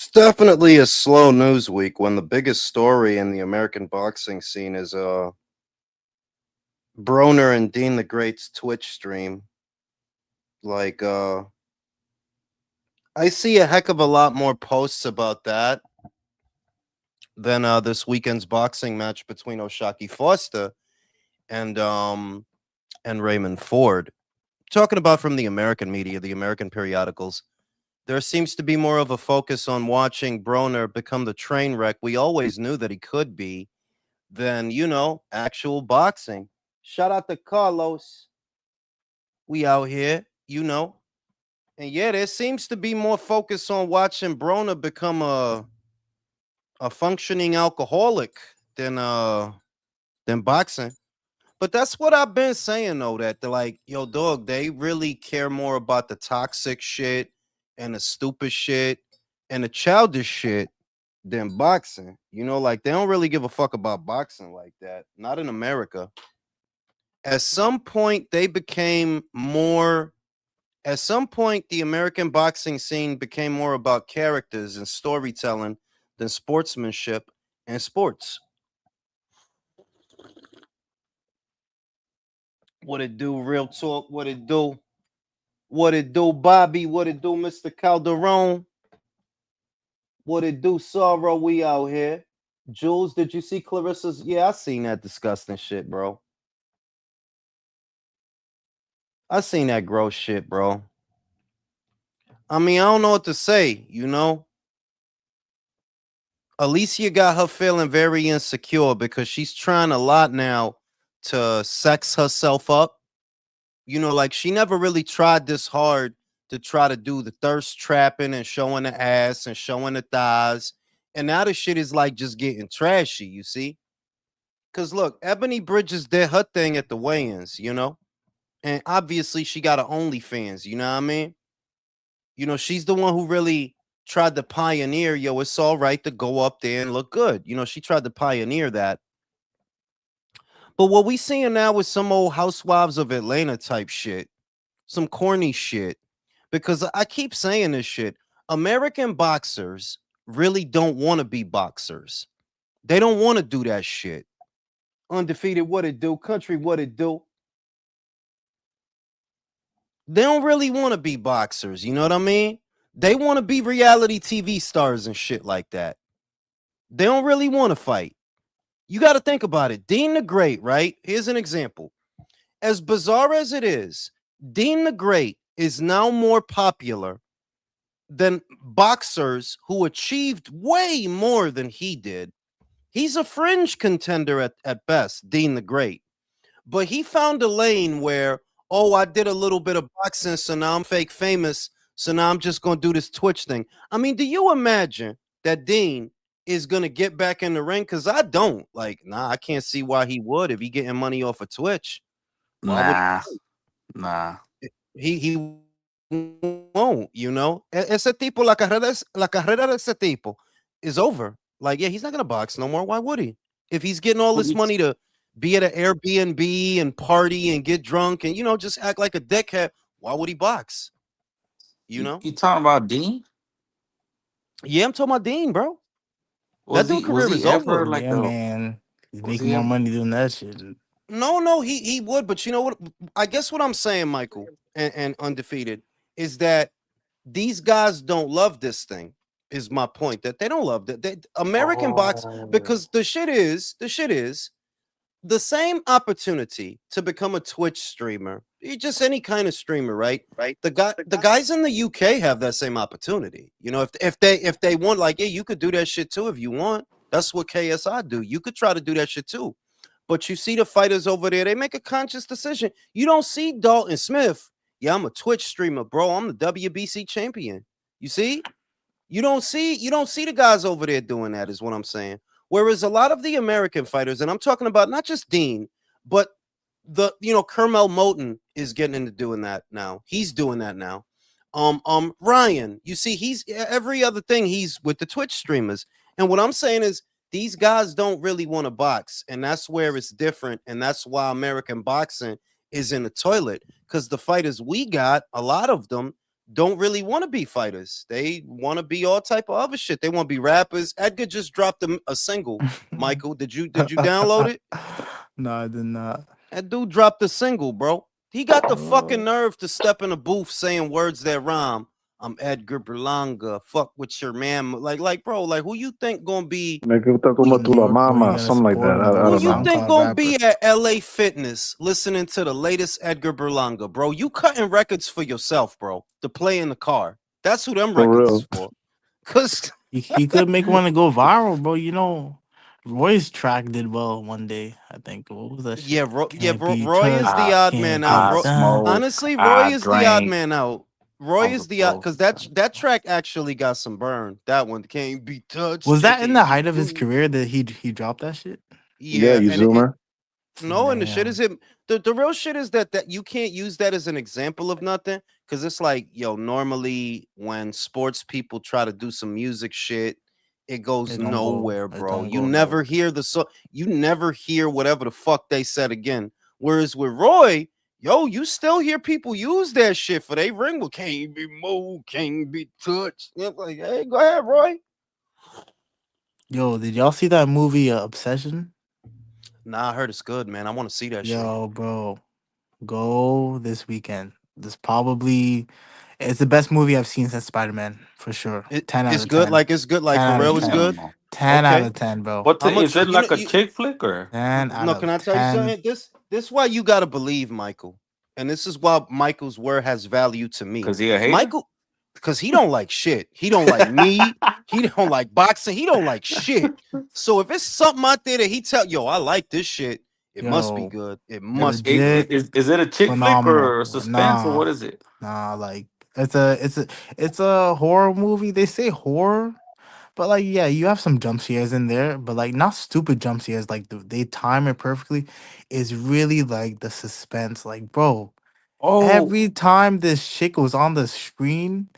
It's definitely a slow news week when the biggest story in the American boxing scene is Broner and Dean the Great's Twitch stream. Like I see a heck of a lot more posts about that than this weekend's boxing match between Oshaki Foster and um and Raymond Ford. Talking about from the American media, the American periodicals, there seems to be more of a focus on watching Broner become the train wreck we always knew that he could be than, actual boxing. Shout out to Carlos. We out here. And yeah, there seems to be more focus on watching Broner become a functioning alcoholic than boxing. But that's what I've been saying though, that they're like, yo, dog, they really care more about the toxic shit and the stupid shit and the childish shit than boxing. Like they don't really give a fuck about boxing like that. Not in America. At some point, the American boxing scene became more about characters and storytelling than sportsmanship and sports. What it do, real talk? What it do? What it do, Bobby? What it do, Mr. Calderon? What it do, Sorrow? We out here. Jules, did you see Clarissa's? Yeah, I seen that disgusting shit, bro. I seen that gross shit, bro. I mean, I don't know what to say. Alicia got her feeling very insecure because she's trying a lot now to sex herself up. Like she never really tried this hard to try to do the thirst trapping and showing the ass and showing the thighs. And now the shit is like just getting trashy, you see? Because look, Ebony Bridges did her thing at the weigh ins. And obviously she got her OnlyFans, you know what I mean? She's the one who really tried to pioneer, yo, it's all right to go up there and look good. She tried to pioneer that. But what we seeing now is some old Housewives of Atlanta type shit, some corny shit. Because I keep saying this shit. American boxers really don't want to be boxers. They don't want to do that shit. Undefeated, what it do? Country, what it do? They don't really want to be boxers. You know what I mean? They want to be reality TV stars and shit like that. They don't really want to fight. You got to think about it. Dean the Great, right? Here's an example. As bizarre as it is, Dean the Great is now more popular than boxers who achieved way more than he did. He's a fringe contender at best, Dean the Great. But he found a lane where, oh, I did a little bit of boxing, so now I'm fake famous. So now I'm just going to do this Twitch thing. I mean, do you imagine that Dean is going to get back in the ring? Because I don't. Like, nah, I can't see why he would if he getting money off of Twitch. Why would Nah. he won't, Ese tipo, la carrera de ese tipo is over. Like, yeah, he's not gonna box no more. Why would he? If he's getting all this money to be at an Airbnb and party and get drunk and just act like a dickhead, why would he box? You talking about Dean? Yeah, I'm talking about Dean, bro. Was That dude was career he is ever over. like Yeah, man. He's was making he more ever money doing that shit. No, he would, but you know what? I guess what I'm saying, Michael, and undefeated, is that these guys don't love this thing. Is my point that they don't love that American box, Oh. because the shit is the same opportunity to become a Twitch streamer, just any kind of streamer, right? The guys in the UK have that same opportunity. If they want, like, yeah, you could do that shit too if you want. That's what KSI do. You could try to do that shit too. But you see the fighters over there, they make a conscious decision. You don't see Dalton Smith. Yeah, I'm a Twitch streamer, bro. I'm the WBC champion. You see? You don't see the guys over there doing that, is what I'm saying. Whereas a lot of the American fighters, and I'm talking about not just Dean, but Kermel Moton is getting into doing that now. He's doing that now. Ryan, you see, he's every other thing he's with the Twitch streamers. And what I'm saying is these guys don't really want to box, and that's where it's different, and that's why American boxing is in the toilet. Because the fighters we got, a lot of them, don't really want to be fighters. They want to be all type of other shit. They want to be rappers. Edgar just dropped a single. Michael, did you download it? No, I did not. That dude dropped a single, bro. He got the fucking Oh. nerve to step in a booth saying words that rhyme. I'm Edgar Berlanga. Fuck with your man. Like, bro, like who you think gonna be? Me gusta Who como you, tu la Bro, you mama, gotta something like support that. him, bro. I who don't you know. think SoundCloud gonna rapper. be at LA Fitness listening to the latest Edgar Berlanga, bro? You cutting records for yourself, bro, to play in the car. That's who them For records real. is for. Cause He could make one to go viral, bro. You know, Roy's track did well one day. I think. What was that yeah, shit? Can't be Roy is touched. the I odd man Can't out. be I done. smoke. Honestly, Roy I is the odd drink. man out. Roy On the is the odd floor. because that track actually got some burn. That one can't be touched. Was It that in the can't be height of his moved. career that he dropped that shit? Yeah, Yeah, you and zoomer. no, and the shit Damn. is it. The real shit is that you can't use that as an example of nothing because it's like yo. Normally, when sports people try to do some music shit, it goes It don't go. nowhere, It bro. don't You go never nowhere. hear you never hear whatever the fuck they said again. Whereas with Roy, yo, you still hear people use that shit for they ring. Well, can't be moved, can't be touched. You know, like, hey, go ahead, Roy. Yo, did y'all see that movie Obsession? Nah, I heard it's good, man. I want to see that shit. Yo, bro, go this weekend. It's the best movie I've seen since Spider-Man for sure. It, 10 out it's of good. 10. Like it's good. Like 10 for out of real, it's Damn. good. 10. 10 out Okay. of 10, bro. What How is much? it like a chick flick or? 10 out No, can of I tell you 10. something? This why you gotta believe Michael, and this is why Michael's word has value to me. Cause he a hater? Michael, because he don't like shit. He don't like me. He don't like boxing. He don't like shit. So if it's something out there that he tell yo, I like this shit, it must be Yo, good. It Is must be legit good. is it a chick flick phenomenal. or a suspense or Nah, what is it? nah, like it's a horror movie. They say horror, but like yeah, you have some jump scares in there, but like not stupid jump scares. Like they time it perfectly. It's really like the suspense. Like bro, Oh, every time this chick was on the screen,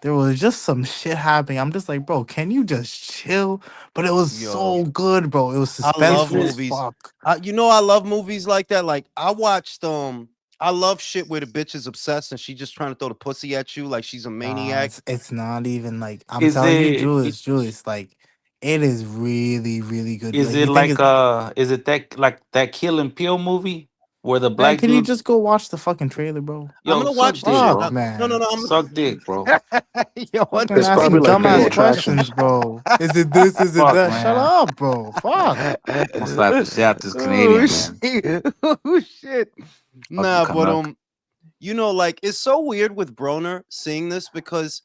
there was just some shit happening. I'm just like, bro, can you just chill? But it was Yo, so good, bro. It was I is love suspenseful as it movies. fuck. I love movies like that. Like I watched I love shit where the bitch is obsessed and she just trying to throw the pussy at you like she's a maniac. It's not even like I'm is telling you, it Julius, like it is really, really good. is Like it you think like it's is it that like that Kill and Peel movie where the man, black can you dude just go watch the fucking trailer, bro? I'm yo gonna suck watch the dick, shit. Fuck, bro. No, no, man. no. Suck dick, bro. Yo, what Fucking It's the probably asking like Fatal dumbass Yeah. questions, Attractions. bro. Is it this? Is it Fuck that? Shut man. up, bro. Fuck. I'm gonna slap the shit out this oh Canadian man. shit. Oh shit. Fucking Nah, but Canuck. like it's so weird with Broner seeing this because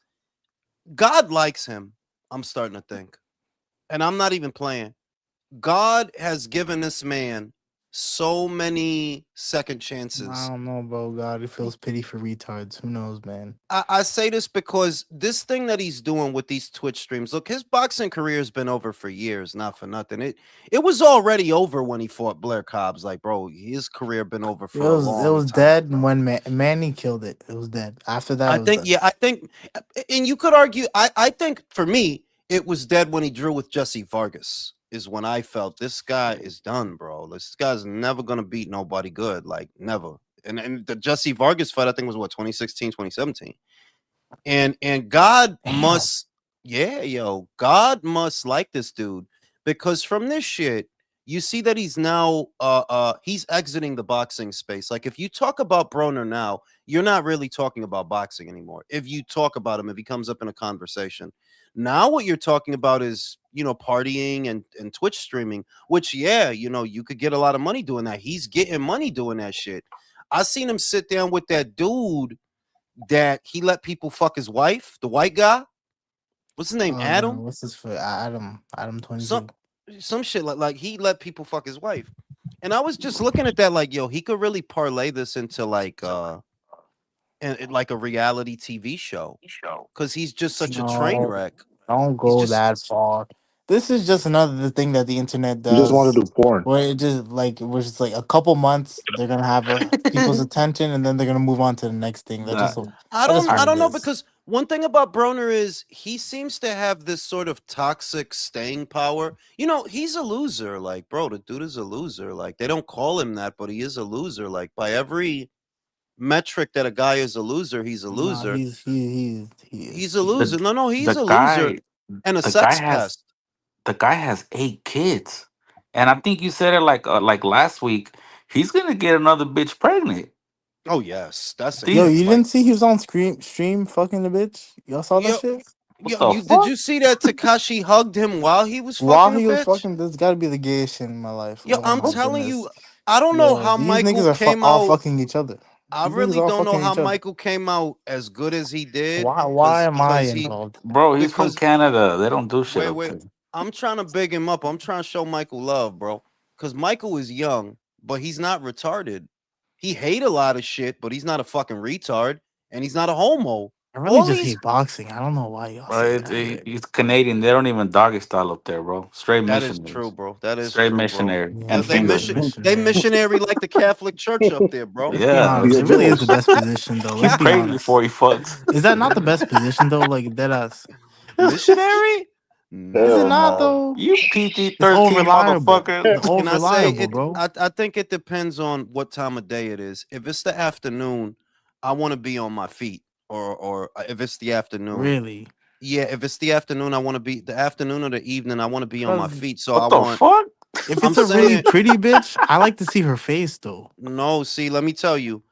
God likes him. I'm starting to think. And I'm not even playing. God has given this man so many second I chances. don't know, bro. God, it feels pity for retards. Who knows, man? I say this because this thing that he's doing with these Twitch streams, look, his boxing career has been over for years, not for nothing. It was already over when he fought Blair Cobbs. Like, bro, his career been over It for a was it long was time, dead bro. when Manny killed it. It was dead. After that, I it was think, done. yeah, and you could argue, I think for me, it was dead when he drew with Jesse Vargas, is when I felt this guy is done, bro. This guy's never gonna beat nobody good, like never. And the Jesse Vargas fight, I think was what 2016, 2017. And God Damn. must, yeah, yo, God must like this dude because from this shit, you see that he's now he's exiting the boxing space. Like if you talk about Broner now, you're not really talking about boxing anymore. If you talk about him, if he comes up in a conversation. Now what you're talking about is, partying and Twitch streaming, which yeah, you could get a lot of money doing that. He's getting money doing that shit. I seen him sit down with that dude that he let people fuck his wife, the white guy. What's his name? Oh no, Adam? what's this for? Adam Some 22. some shit like he let people fuck his wife. And I was just looking at that like, yo, he could really parlay this into like like a reality TV show cuz he's just such a train No, wreck. don't He's go just that far. This is just another thing that the internet You just want to does, do porn. where it just like where it's like a couple months they're gonna have people's attention, and then they're gonna move on to the next thing. Nah, That is I what it don't know is. because one thing about Broner is he seems to have this sort of toxic staying power. He's a loser. Like, bro, the dude is a loser. Like, they don't call him that, but he is a loser. Like, by every metric that a guy is a loser, he's a Nah, loser. he He's is. a He loser. The is. No, the he's a loser guy and a the guy sex has pest. the guy has 8 kids, and I think you said it like last week. He's gonna get another bitch pregnant. Oh yes, that's a Yo, These you gift. Like didn't see he was on stream fucking the bitch? Y'all saw that yo, shit? what yo, the you did fuck, you see that Takashi hugged him while he was While fucking the he was bitch? fucking, this gotta be the gayest shit in my life. Yo, Oh I'm my telling goodness. you, I don't know Yo, how these niggas Michael are came all out. fucking each other. I These niggas really are all don't know fucking how each other. Michael came out as good as he did, Why am I cause he involved? bro? He's from because Canada. They don't do shit wait, up wait. there. I'm trying to big him up. I'm trying to show Michael love, bro. Cause Michael is young, but he's not retarded. He hate a lot of shit, but he's not a fucking retard, and he's not a homo. I really All just these hate boxing. I don't know why y'all Bro, say that. he's Canadian. They don't even doggy style up there, bro. Straight that is true, missionaries. bro. That is Straight true, bro. missionary Yeah, and They fucking fingering. they missionary. missionary like the Catholic Church up there, bro. Let's be Yeah, honest. Yo, It really is the Jules. best position, though. Let's he be prays honest. before he fucks. Is that not the best position, though? Like dead ass. Missionary? Is it Hell not Nah. no. though? You PG It's all 13 reliable. motherfucker. The all Can I say reliable, it? bro. I think it depends on what time of day it is. If it's the afternoon, I want to be on my feet, or if it's the afternoon, Really. yeah. If it's the afternoon, I want to be the afternoon or the evening. I want to be on my Because feet. So I What the want. fuck? if I'm it's a really saying pretty bitch, I like to see her face though. no. See, let me tell you.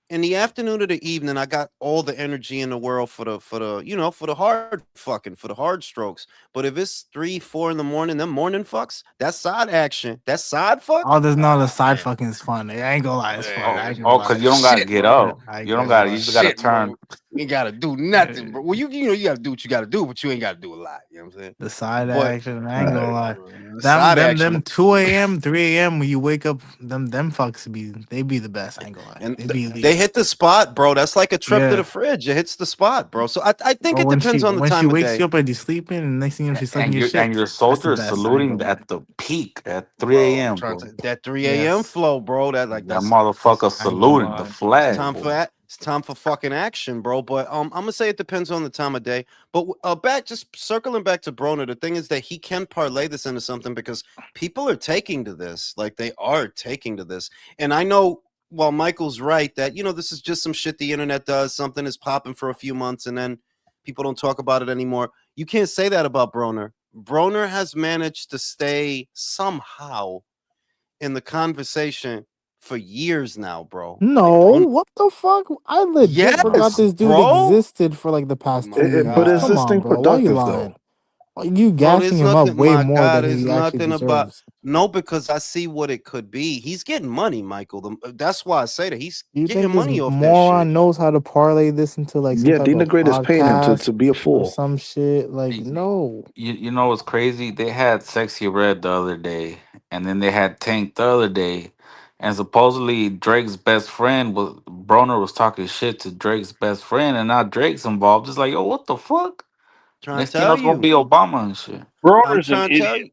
In the afternoon or the evening, I got all the energy in the world for the for the hard fucking for the hard strokes. But if it's 3, 4 in the morning, them morning fucks, that side action, that side fuck. Oh, there's not a Ah side man, fucking is fun. I ain't gonna lie, it's fun. I man, ain't gonna Oh, lie. cause you don't gotta shit, get bro. up. I ain't You don't gonna gotta. lie. You just gotta Shit, turn. bro. You ain't gotta do nothing, bro. Well, you gotta do what you gotta do, but you ain't gotta do a lot. You know what I'm saying? The side But action, I ain't gonna Right. lie. Them side them action, them 2 a.m., 3 a.m. when you wake up, them fucks they be the best. I ain't gonna lie. and They be they elite. hit the spot, bro. That's like a trip to the Yeah. fridge. It hits the spot, bro. So I think Or it depends on the when she time of wakes day. you up and you're sleeping and next thing you know she's sucking And your you shit. and your That's the soldiers best. I ain't saluting gonna lie. at the peak at 3 Bro, I'm a.m., trying bro. to that 3 a.m. Yes. flow, bro. That like That that's motherfucker I ain't gonna saluting the lie. it's flag, time for boy. that. It's time for fucking action, bro. But I'm gonna say it depends on the time of day. But back just circling back to Broner, the thing is that he can parlay this into something because people are taking to this. Like they are taking to this. And I know while Michael's right that this is just some shit the internet does, something is popping for a few months and then people don't talk about it anymore. You can't say that about Broner. Broner has managed to stay somehow in the conversation for years now, bro. Like No, Broner. what the fuck? I legit No, forgot Yes, this dude bro. existed for like the Oh past my 2 years. But is Come god. this on, thing bro. Why you productive lying? though? Why you Bro, gassing there's him up nothing way my more god, than there's he actually nothing about deserves? no, because I see what it could be. He's getting money, Michael. That's why I say that he's Do you getting think this money off that shit. moron knows how to parlay this into like some Yeah, type Dina of Great is paying him to podcast be a or fool. some shit? Like, you, no. you know what's crazy? They had Sexy Red the other day, and then they had Tank the other day, and supposedly Drake's best friend was Broner was talking shit to Drake's best friend, and now Drake's involved. It's like, yo, what the fuck? Trying to Next thing you know, tell it's gonna you. be Obama and shit. I'm Broner's an trying to tell idiot. you.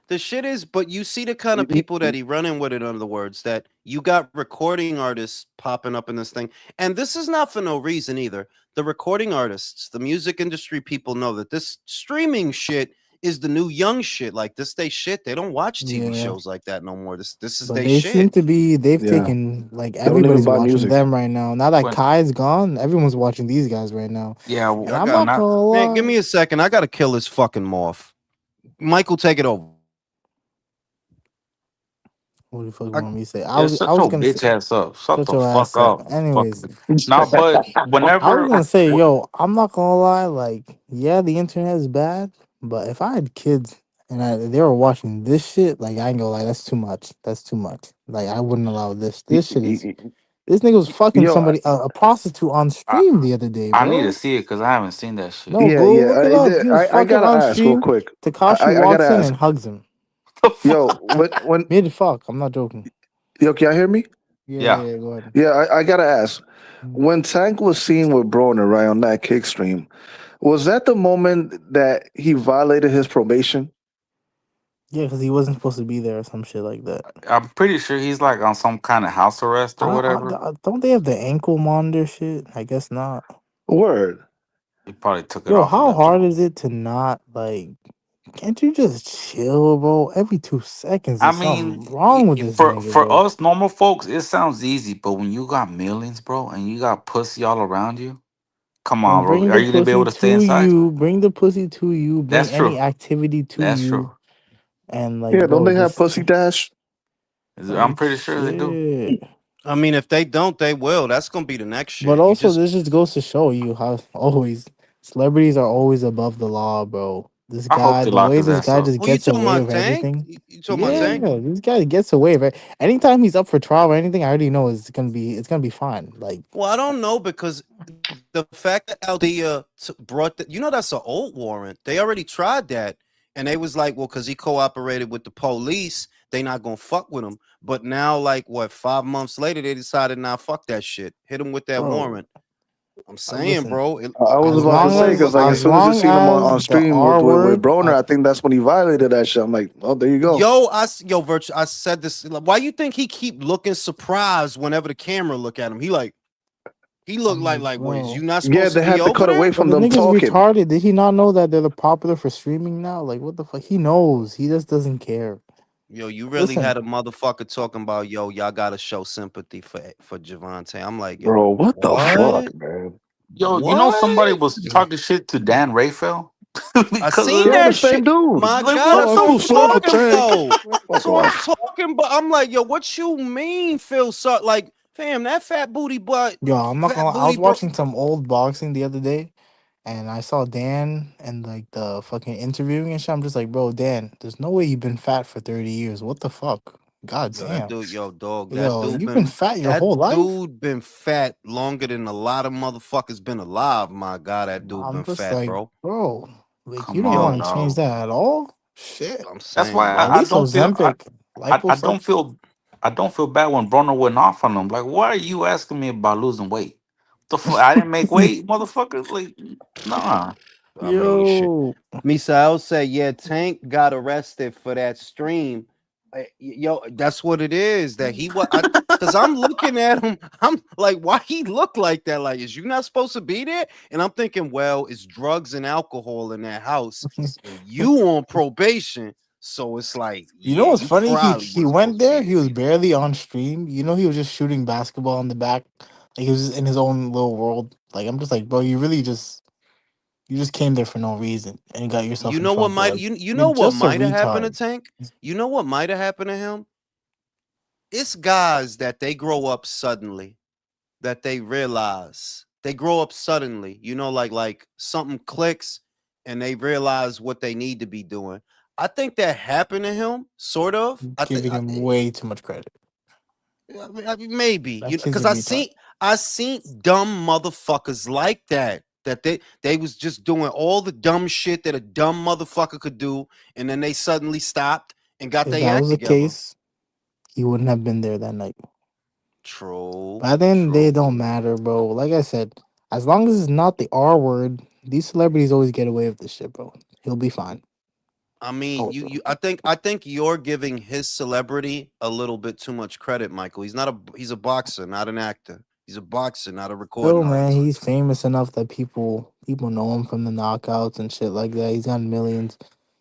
The shit is, but you see the kind of people that he running with. In other words, that you got recording artists popping up in this thing, and this is not for no reason either. The recording artists, the music industry people know that this streaming shit is the new young shit. Like this, they shit. They don't watch TV Yeah. shows like that no more. This is But they they shit. seem to be they've Yeah. taken like They don't even everybody's buy watching music. them right now. Now that When Kai's gone, everyone's watching these guys right now. yeah, And Y'all I'm got not not gonna man. Give lie. me a second. I gotta kill this fucking moth. Michael, take it over. What the fuck you I, want me to say? yeah, I shut was your gonna say bitch ass up. Shut shut the your fuck ass up. up. Anyways, Fucking nah, but I was whenever gonna say, yo, I'm not gonna lie, like, yeah, the internet is bad, but if I had kids and they were watching this shit, like, I ain't gonna lie, that's too much. That's too much. Like, I wouldn't allow this. Y- This shit y- is. y- This nigga was fucking Yo, somebody, a prostitute on I, stream the other day, I need to bro. see it because I haven't seen that shit. No, yeah, go yeah. look it up. He was I fucking gotta on ask real stream. quick. Takashi I gotta walks in ask. and hugs him. The fuck? Yo, when Mid fuck. I'm not joking. yo, can y'all hear me? Yeah, Yeah, yeah, yeah, go ahead. Yeah, I gotta ask. Mm. When Tank was seen with Broner right on that kick stream, was that the moment that he violated his probation? Yeah, because he wasn't supposed to be there or some shit like that. I'm pretty sure he's like on some kind of house arrest or whatever. Don't they have the ankle monitor shit? I guess not. Word. He probably took it Yo, off at how that hard point. is it to not like Can't you just chill, bro? Every 2 seconds, I there's mean, something wrong with this nigga, for bro. us normal folks, it sounds easy, but when you got millions, bro, and you got pussy all around you, come on, Then bro, bring are the you gonna be able pussy to stay to inside? you. Bring the pussy to you. Bring That's any true. activity to That's true. you. And like, Yeah, don't bro, they have just Pussy Dash? I'm like pretty sure they do. shit. I mean, if they don't, they will. That's gonna be the next But shit. You also, just this just goes to show you how always celebrities are always above the law, bro. This I hope guy, they the lock way his this ass guy up. just who you gets talking away about, with Tank? everything. You talking about Yeah, Tank? this guy gets away with it. Anytime he's up for trial or anything, I already know it's gonna be fine. Like, Well, I don't know because the fact that Aldea brought that's an old warrant. They already tried that, and they was like, well, because he cooperated with the police, they not gonna fuck with him. But now, like, what, 5 months later, they decided, nah, fuck that shit. Hit him with that bro, warrant. I'm saying, listen. bro. I was As about to long say as because like as as soon as you long seen him on as the stream R with word, Broner, I think that's when he violated that shit. I'm like, oh, there you go. Yo, Virtue, I said this. Why you think he keep looking surprised whenever the camera look at him? He looked I'm like, like, what, is you bro. not Yeah, supposed to they be had to over cut away there? But from the them nigga's talking. retarded. Did he not know that they're popular for streaming now? Like, what the fuck? He knows. He just doesn't care. Yo, you really Listen, had a motherfucker talking about, yo, y'all gotta show sympathy for Javante. I'm like, yo, Bro, what the fuck, what? man? Yo, you know somebody What? was talking shit to Dan Raphael I because seen of Yeah, the that this. same shit. dude. My Like, God, what that's Oh, that what the I'm fool slid the fuck? talking tank. about. Fuck That's what I'm off. talking about. I'm like, yo, what you mean, Phil? So, like, fam, that yo, I'm not gonna fat lie. I booty was bro. watching some old boxing the other day, and I saw Dan and like the fucking interviewing and shit. I'm just like, bro, Dan, there's no way you've been fat for 30 years. What the fuck? God Yo, that damn. dude, yo, dog, Yo, you've been fat your whole that life? dude been fat longer than a lot of motherfuckers been alive. My God, that dude I'm been just fat, like, bro. bro, like you Come don't on, want Yo, to change dog. that at all? Shit. I'm That's saying, why At bro. least Ozempic, I don't liposuction. feel bad when Broner went off on him. Like, why are you asking me about losing weight? I didn't make weight, motherfucker. Like, nah. I mean, shit. Yo, Misael said, yeah, Tank got arrested for that stream. Yo, that's what it is. That he was, because I'm looking at him. I'm like, why he look like that? Like, is you not supposed to be there? And I'm thinking, well, it's drugs and alcohol in that house, and you on probation. So it's like, you know yeah, what's you funny? He probably he wasn't supposed went to there. be He there was either. barely on stream. You know, he was just shooting basketball in the back. Like he was just in his own little world. Like I'm just like, bro, you just came there for no reason and got yourself You in know what trouble. might Like you you're know what just a might have happened to retard. Tank? You know what might have happened to him? It's guys that they grow up suddenly that they realize they grow up suddenly, like something clicks and they realize what they need to be doing. I think that happened to him, sort of. I think Giving him way too much credit. I mean, maybe That kid's because a retard. I seen dumb motherfuckers like that. That they was just doing all the dumb shit that a dumb motherfucker could do, and then they suddenly stopped and got If their that act was the together. case, he wouldn't have been there that night. True, But at the end of the day, it true. don't matter, bro. Like I said, as long as it's not the R word, these celebrities always get away with this shit, bro. He'll be fine. I mean, Oh, bro. I think you're giving his celebrity a little bit too much credit, Michael. He's a boxer, not an actor. He's a boxer, not a recording Still, man, artist. he's famous enough that people know him from the knockouts and shit like that. He's got millions.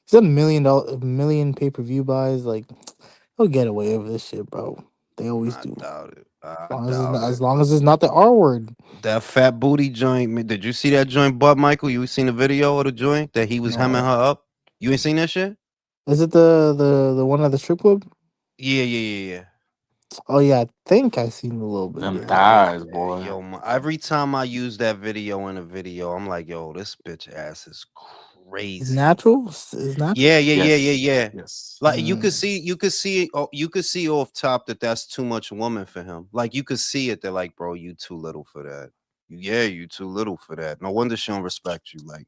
He's got $1 million pay-per-view buys. Like he'll get away with this shit, bro. They always I do. doubt it. As I long as it's doubt not, it. as long as it's not the R word. That fat booty joint. Did you see that joint, butt, Michael? You seen the video of the joint that he was hemming No, her up? You ain't seen that shit? is it the one at the strip club? Yeah, yeah, yeah, yeah. Oh yeah, I think I seen a little bit of Them it. thighs, boy. Yo, every time I use that video in a video, I'm like, yo, this bitch ass is It's crazy. natural. It's natural. Yeah, yeah, yeah, yeah, Yes. yeah. Yes. Like Mm. you could see off top that that's too much woman for him. Like you could see it. They're like, bro, you too little for that. Yeah, you too little for that. No wonder she don't respect you. Like,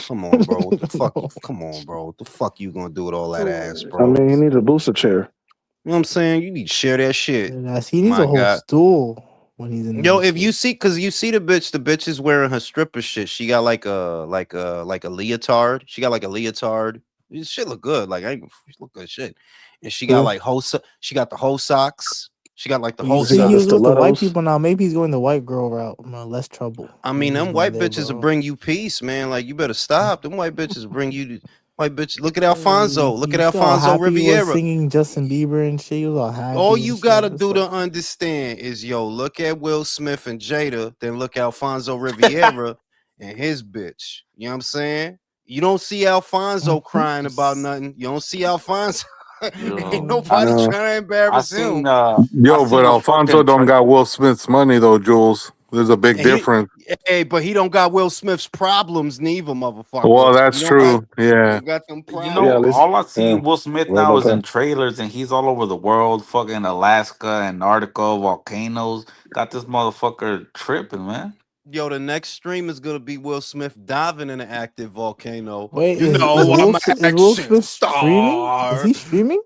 come on, bro. What the fuck? No. Come on, bro. What the fuck you gonna do with all that ass, Oh, I bro? mean, he needs a booster chair. You know what I'm saying? You need to share that shit. yes, he needs a My whole God. stool when he's in Yo, this if shit. you see, cause you see the bitch is wearing her stripper shit. She got like a leotard. She got like a leotard. This shit look good. Like I ain't she look good shit. And she got True. like she got the whole socks. She got like the You whole He see, got he the socks. was with the white stilettos. people now. Maybe he's going the white girl route. Less trouble. I mean, Maybe he's them going white there, bitches will bro. bring you peace, man. Like you better stop. Them white bitches bring you Like, bitch, look at Alfonso. Hey, Look at you see how Alfonso happy he was Riviera. singing Justin Bieber and shit. He was all All happy and you shit. gotta It's do like, to understand is, yo, look at Will Smith and Jada, then look at Alfonso Riviera and his bitch. You know what I'm saying? You don't see Alfonso crying about nothing. You don't see Alfonso. Ain't Yo, I nobody No. trying to I embarrass seen him. I Yo, but seen a Alfonso fucking don't got Will Smith's money though, Jules. There's a big And he, difference. hey, but he don't got Will Smith's problems, neither, Well, motherfucker. that's He don't got, true. Yeah. he got them You Yeah, know, at problems. least all I see yeah. Will Smith Right now about is in that. trailers, and he's all over the world, fucking Alaska, Antarctica, volcanoes. Got this motherfucker tripping, man. Yo, the next stream is gonna be Will Smith diving in an active volcano. wait, You is know, I'm an Will action Smith streaming? Is star. he streaming?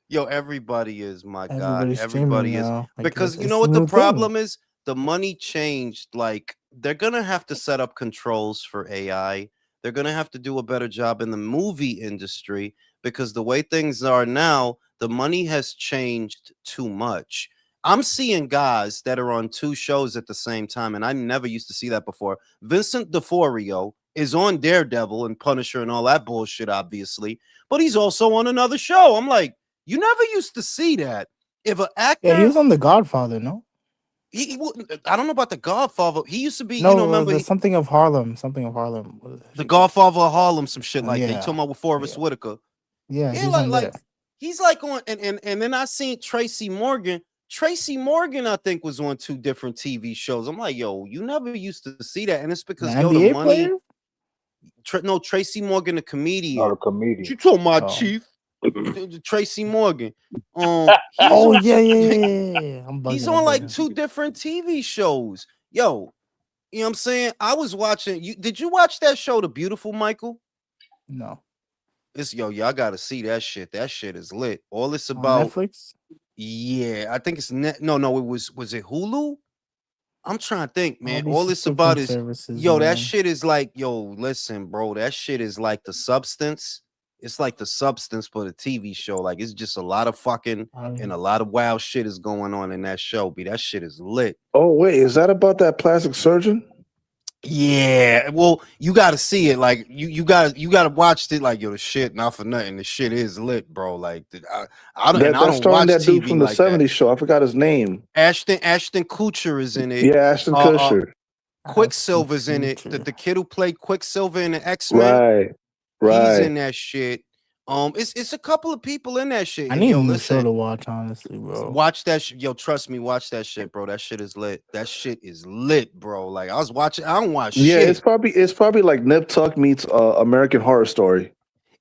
Yo, everybody is, my God. Everybody's streaming Everybody is. now. Like Because you know it's a what the new thing. problem is? The money changed. Like, they're gonna have to set up controls for AI. They're gonna have to do a better job in the movie industry because the way things are now, the money has changed too much. I'm seeing guys that are on two shows at the same time, and I never used to see that before. Vincent DeForio is on Daredevil and Punisher and all that bullshit, obviously, but he's also on another show. I'm like, you never used to see that. If an Yeah, he actor, was on The Godfather, no? he wouldn't, I don't know about the Godfather. He used to be, No, remember the Something of Harlem. Something of Harlem. the Godfather of Harlem, some shit like that. You Yeah, talking about with Forrest yeah, Whitaker? yeah. Yeah, He's on like there. he's like on, and then I seen Tracy Morgan. Tracy Morgan, I think, was on two different TV shows. I'm like, yo, you never used to see that, and it's The because yo, the NBA money. player. No, Tracy Morgan, the Not a comedian. What comedian. you talking about, Oh, Chief? Tracy Morgan. He's oh on yeah, two. yeah, yeah, yeah, yeah. I'm He's bugging. I'm on like bugging. two different TV shows. Yo, you know what I'm saying? I was watching you. Did you watch that show, The Beautiful Michael? No, It's yo, y'all gotta see that shit. That shit is lit. All it's on about, Netflix. yeah, I think it's net. No, was it Hulu? I'm trying to think, All man. these All it's subscription about is, services, yo, that man. shit is like, yo, listen, bro, that shit is like the substance. It's like the substance for the TV show. Like, it's just a lot of fucking I, and a lot of wild shit is going on in that show. B, that shit is lit. Oh wait, is that about that plastic surgeon? Yeah, well, you got to see it. Like, you got to watch it. Like, yo, the shit, not for nothing. The shit is lit, bro. Like, I don't, and That I that's don't starring watch that dude TV from the like that. '70s show. I forgot his name. Ashton Kutcher is in it. Yeah, Ashton Uh, Kutcher. Ashton Quicksilver's in it. Kutcher. The kid who played Quicksilver in the X-Men, Right, he's right. in that shit. It's a couple of people in that shit. I And need a yo, new show listen, to watch, honestly, bro. watch that. Yo, trust me, watch that shit, bro. That shit is lit. That shit is lit, bro. Like, I was watching. I don't watch Yeah, shit. it's probably like Nip Tuck meets American Horror Story.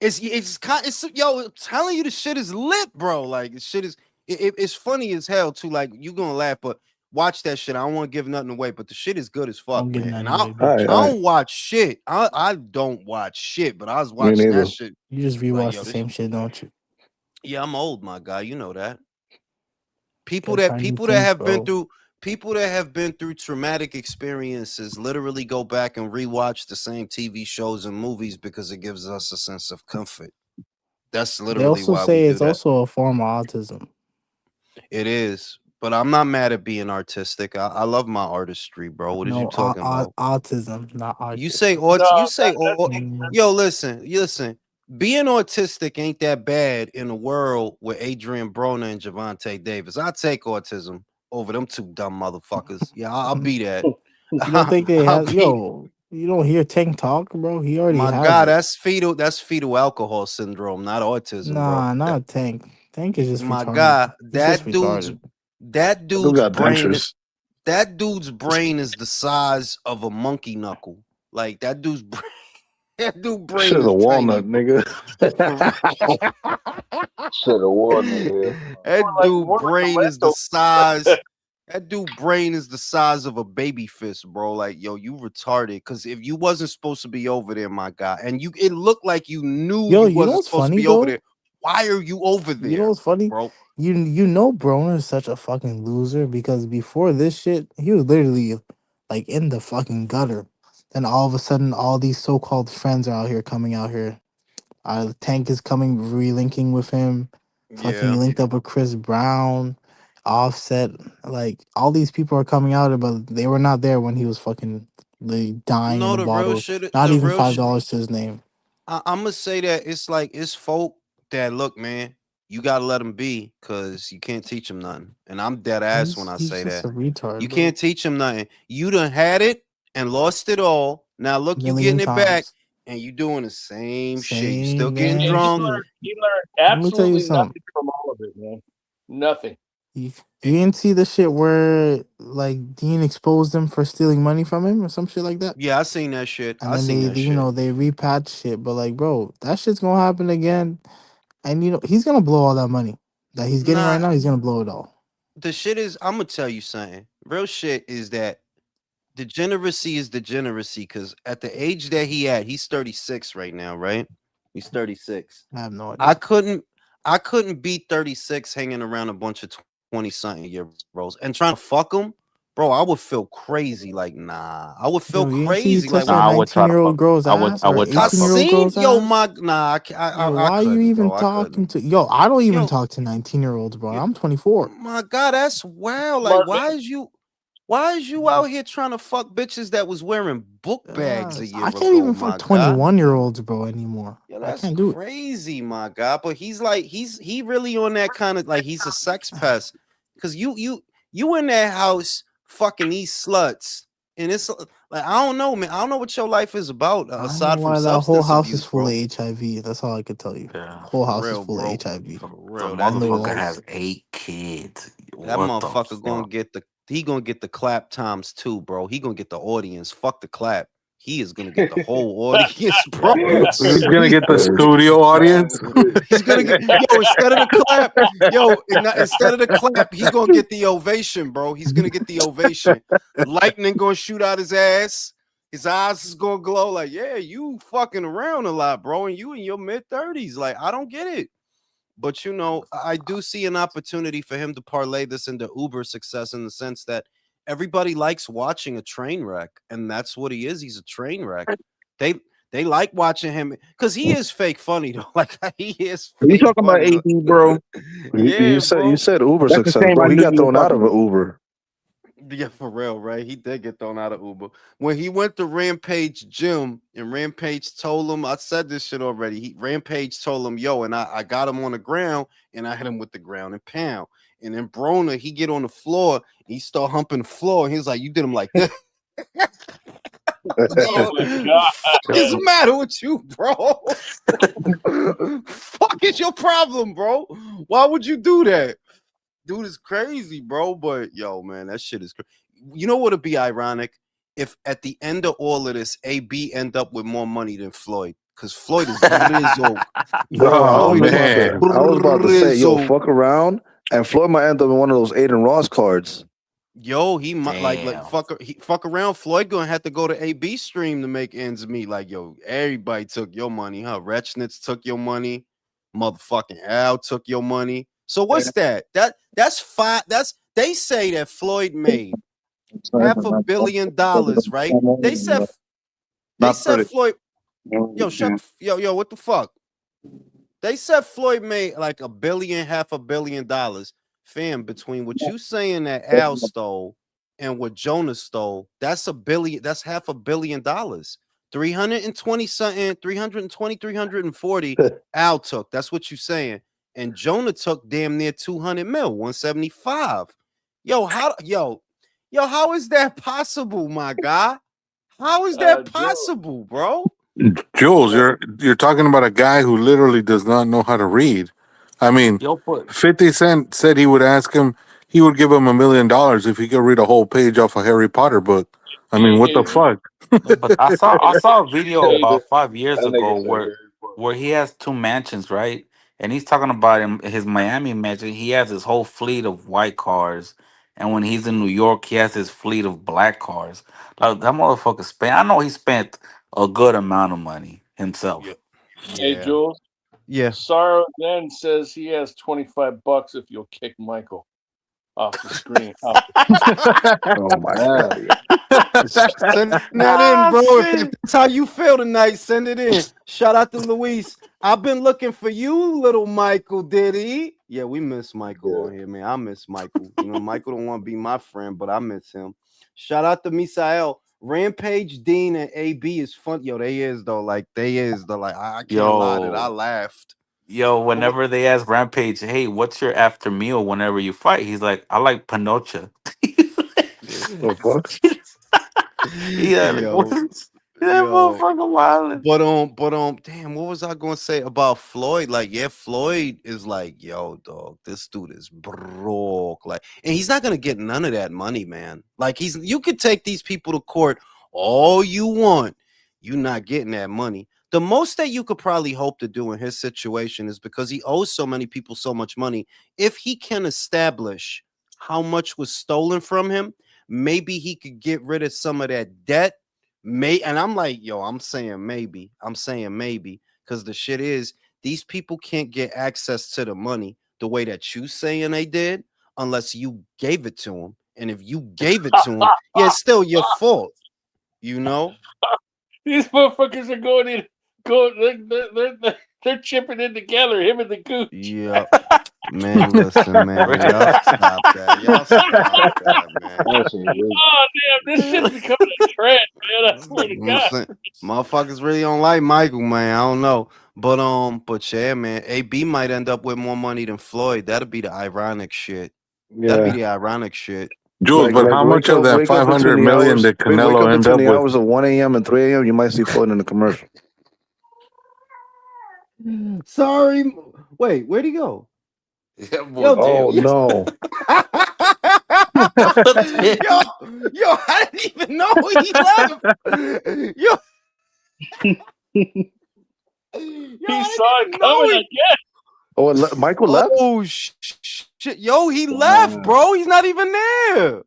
It's yo, I'm telling you, the shit is lit, bro. Like, the shit is. It's funny as hell too. Like, you gonna laugh, but watch that shit. I don't want to give nothing away, but the shit is good as fuck, Don't get man. none And away, All bitch. right, all I right. don't watch shit. I don't watch shit, but I was Me watching that neither. shit. You just Like, rewatch yo, the this. same shit, don't you? Yeah, I'm old, my guy. You know that. People Gotta that try new people that things, have been bro. through people that have been through traumatic experiences literally go back and rewatch the same TV shows and movies because it gives us a sense of comfort. That's They literally also why we say do it's that. also a form of autism. It is. But I'm not mad at being artistic. I love my artistry, bro. What is you No, talking about? autism, not You say autism. you No, say Mm, yo, listen. Being autistic ain't that bad in a world with Adrian Broner and Javante Davis. I take autism over them two dumb motherfuckers. Yeah, I'll be that. You don't think they I'll have? be Yo, you don't hear Tank talk, bro? He already my has God, it. that's fetal alcohol syndrome, not autism, bro. Nah, not Tank. Tank is just My retarded. God, He's just dude's retarded. that Dude dude's got brain dentures. that dude's brain is the size of a monkey knuckle. Like that dude's brain, that dude Shit brain is a is tiny, walnut, bro. nigga. For real. should have worn it here. That dude More like a brain is the rectal. size. That dude brain is the size of a baby fist, bro. Like, yo, you retarded. Cause if you wasn't supposed to be over there, my guy, and it looked like you knew Yo, you you know wasn't what's supposed to funny be over though? there. Why are you over You know there, what's funny? bro? You know Broner is such a fucking loser because before this shit, he was literally like in the fucking gutter. Then all of a sudden, all these so-called friends are out here coming out here. Tank is coming, relinking with him. Fucking he Yeah. linked up with Chris Brown, Offset. Like all these people are coming out, but they were not there when he was fucking dying in No, a the real bottle. shit. Not The even real $5 shit. to his name. I'm gonna say that it's like it's folk that look, man. You gotta let him be, cause you can't teach him nothing. And I'm dead ass when I He's say just a that. retard, You bro. can't teach him nothing. You done had it and lost it all. Now look, you Million getting it back, times. and you doing the same shit. You still Same getting Yeah, damn drunk. shit. he learned Let me tell you absolutely something. nothing from all of it, man. Nothing. You didn't see the shit where like Dean exposed him for stealing money from him or some shit like that, Yeah, I seen that shit. and I then seen that shit. they repatched shit. But like, bro, that shit's gonna happen again, and he's gonna blow all that money that he's getting right Nah, now. He's gonna blow it all. the shit is. I'm gonna tell you something. Real shit is that degeneracy is degeneracy. Cause at the age that he's 36 right now, right? He's 36. I have no I idea. couldn't I couldn't be 36 hanging around a bunch of 20 something year olds and trying to fuck them. Bro, I would feel crazy. Like, nah. I would feel Yo, you didn't see you crazy. Like, touch what? that Nah, I would try to 19-year-old fuck. girl's ass I or would try I to fuck. 18-year-old seen girl's yo, ass? my nah, Yo, I why are you couldn't, even bro. I talking couldn't. to? Yo, I don't even Yo, talk to 19-year-olds, bro. yo, I'm 24. my God, that's wow. Like, Smart man. why is you out here trying to fuck bitches that was wearing book bags a year I can't ago, even fuck my God? 21-year-olds, bro, anymore. Yeah, I that's can't do it. crazy, my God. But he's like, he really on that kind of like he's a sex pest. Cause you in that house fucking these sluts. And it's like I don't know, man. I don't know what your life is about I ain't gonna aside from lie, that whole substance house is abuse, full of bro. HIV. That's all I could tell you. Yeah, Whole For house is real, full of bro. HIV. the, For the real. That On the nigga motherfucker walls. has 8 kids. that What the motherfucker gonna fuck? get he gonna get the clap times too, bro. He gonna get the audience. Fuck the clap. He is gonna get the whole audience, bro. He's gonna get the Crazy. studio audience. He's gonna get instead of the clap, instead of the clap, he gonna get the ovation, bro. He's gonna get the ovation. Lightning gonna shoot out his ass. His eyes is gonna glow like, yeah, you fucking around a lot, bro, and you in your mid-30s. Like, I don't get it. But I do see an opportunity for him to parlay this into Uber success in the sense that everybody likes watching a train wreck, and that's what he is. He's a train wreck. They they like watching him because he is fake funny though. Like he is Are you fake talking about funny though. AB, bro? Yeah, You bro. said Uber That's the success, same bro. I He knew got you were thrown out talking of an about. Uber. Yeah, for real, right? He did get thrown out of Uber. When he went to Rampage Gym and Rampage told him, I said this shit already. Rampage told him, yo, and I got him on the ground and I hit him with the ground and pound. And then Broner, he get on the floor, he start humping the floor, and he's like, you did him like this. Oh Yo, my god. fuck is the matter with you, bro? Fuck is your problem, bro? Why would you do that? Dude is crazy, bro. But yo, man, that shit is crazy. You know what would be ironic if at the end of all of this, AB end up with more money than Floyd, because Floyd is Brizzo. Bro, Oh Floyd is man, I was about to say, yo, Brizzo. fuck around, and Floyd might end up in one of those Aiden Ross cards. Yo, he might like Damn. fuck around. Floyd gonna have to go to AB stream to make ends meet. Like, yo, everybody took your money, huh? Rechnitz took your money, motherfucking Al took your money. So what's that? That's five. That's they say that Floyd made $500 million, right? They Not said pretty. Floyd. Yo, Yeah. yo, what the fuck? They said Floyd made like a billion, $500 million. Fam, between what you saying that Al stole and what Jonah stole, that's a billion, that's $500 million. 320 something, 320, 340 Al took. That's what you saying. And Jonah took damn near 200 mil, 175. How is that possible, my guy? How is that Joe. possible, bro? Jules, you're talking about a guy who literally does not know how to read. I mean, Yo, put 50 Cent said he would ask him, he would give him $1 million if he could read a whole page off a Harry Potter book. I mean, what the Hey, fuck? but I saw a video hey, about 5 years that ago nigga said where Harry Potter. he has two mansions, right? And he's talking about his Miami mansion. He has his whole fleet of white cars, and when he's in New York, he has his fleet of black cars. Like that motherfucker spent. I know he spent a good amount of money Yeah. himself. Hey, Yeah. Jules. Yeah. Sorrow then says he has 25 bucks if you'll kick Michael off the screen. Oh my Man. god. Send that in, Ah, bro. If shit. that's how you feel tonight, send it in. Shout out to Luis. I've been looking for you, little Michael Diddy. Yeah, we miss Michael Yeah. on here, man. I miss Michael. Michael don't want to be my friend, but I miss him. Shout out to Misael. Rampage, Dean, and AB is fun. Yo, they is though. Like they is though. Like I can't lie that I Yo, laughed. whenever they ask Rampage, hey, what's your after meal whenever you fight? He's like, I like panocha. The fuck? Yeah, like what? Yo, That yo. motherfucker wildin'. Damn, what was I gonna say about Floyd? Like, yeah, Floyd is like, yo, dog, this dude is broke. Like, and he's not gonna get none of that money, man. Like, you could take these people to court all you want, you not getting that money. The most that you could probably hope to do in his situation is because he owes so many people so much money. If he can establish how much was stolen from him, maybe he could get rid of some of that debt. And I'm like, yo, I'm saying maybe, because the shit is these people can't get access to the money the way that you saying they did unless you gave it to them. And if you gave it to them, yeah, it's still your fault, you know. These motherfuckers are going in, they're chipping in together. Him and the gooch. Yeah, man, listen, man, y'all stop that, man. That's ridiculous. Oh damn, this shit's becoming a trend, man. I swear to God. Motherfuckers really don't like Michael, man. I don't know, but yeah, man, AB might end up with more money than Floyd. That'd be the ironic shit. That'd be Yeah. the ironic shit. Jules, but how much of that wake up 500 between the million hours, did wake Canelo up end between up the with? hours of 1 a.m. and 3 a.m. You might see Floyd in the commercial. Sorry. Wait, where'd he go? Yeah, boy, Yo, Oh damn. no! yo, I didn't even know he left. Yo, He I saw didn't it even know coming, I he. guess. Oh, Michael left. Oh shit! Yo, he left, Wow. bro. He's not even there.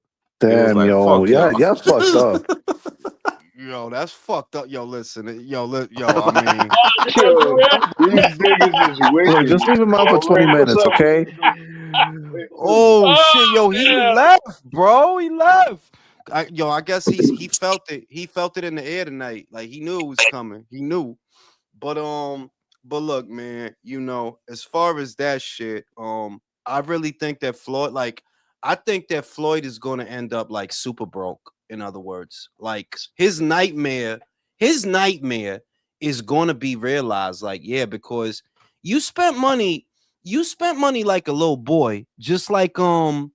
He was Damn, like, yo, fuck yeah, y'all. yeah, fucked up. Yo, that's fucked up. Yo, listen, yo. I mean, Yo, these niggas is Look, wicked. just leave him out for Oh, 20 Ray, what's minutes, up? okay? oh shit, yo, he damn. left, bro. He left. I guess he felt it. He felt it in the air tonight. Like he knew it was coming. He knew. But look, man, as far as that shit, I really think that I think that Floyd is going to end up like super broke. In other words, like his nightmare is going to be realized. Like, yeah, because you spent money, like a little boy, just like Undefeated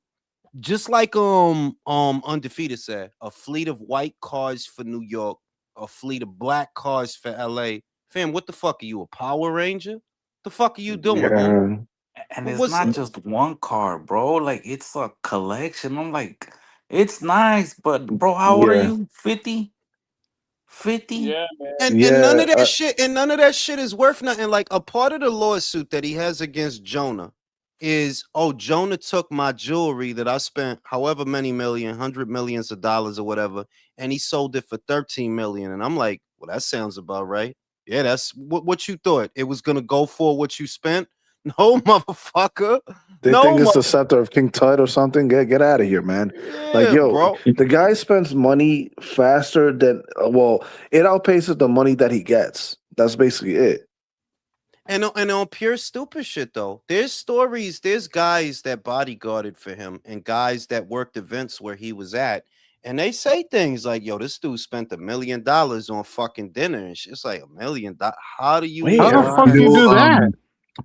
said, a fleet of white cars for New York, a fleet of black cars for LA. Fam, what the fuck are you, a Power Ranger? The fuck are you doing, homie? Yeah, And it's What's not just one car, bro. Like, it's a collection. I'm like, it's nice, but bro, how old are yeah, you? 50? 50? Yeah, man. and none yeah. of that shit is worth nothing. Like a part of the lawsuit that he has against Jonah is, oh, Jonah took my jewelry that I spent however many hundred millions of dollars or whatever, and he sold it for 13 million. And I'm like, well, that sounds about right. Yeah, that's what you thought it was gonna go for, what you spent. No, motherfucker. They No, think it's the scepter of King Tut or something. Get out of here, man. Like, yeah, yo, bro. the guy spends money faster than well, it outpaces the money that he gets. That's basically it. And on pure stupid shit though, there's guys that bodyguarded for him and guys that worked events where he was at, and they say things like, "Yo, this dude spent $1 million on fucking dinner," and shit. It's like $1 million. How do you How even? the fuck What? you Well, do that?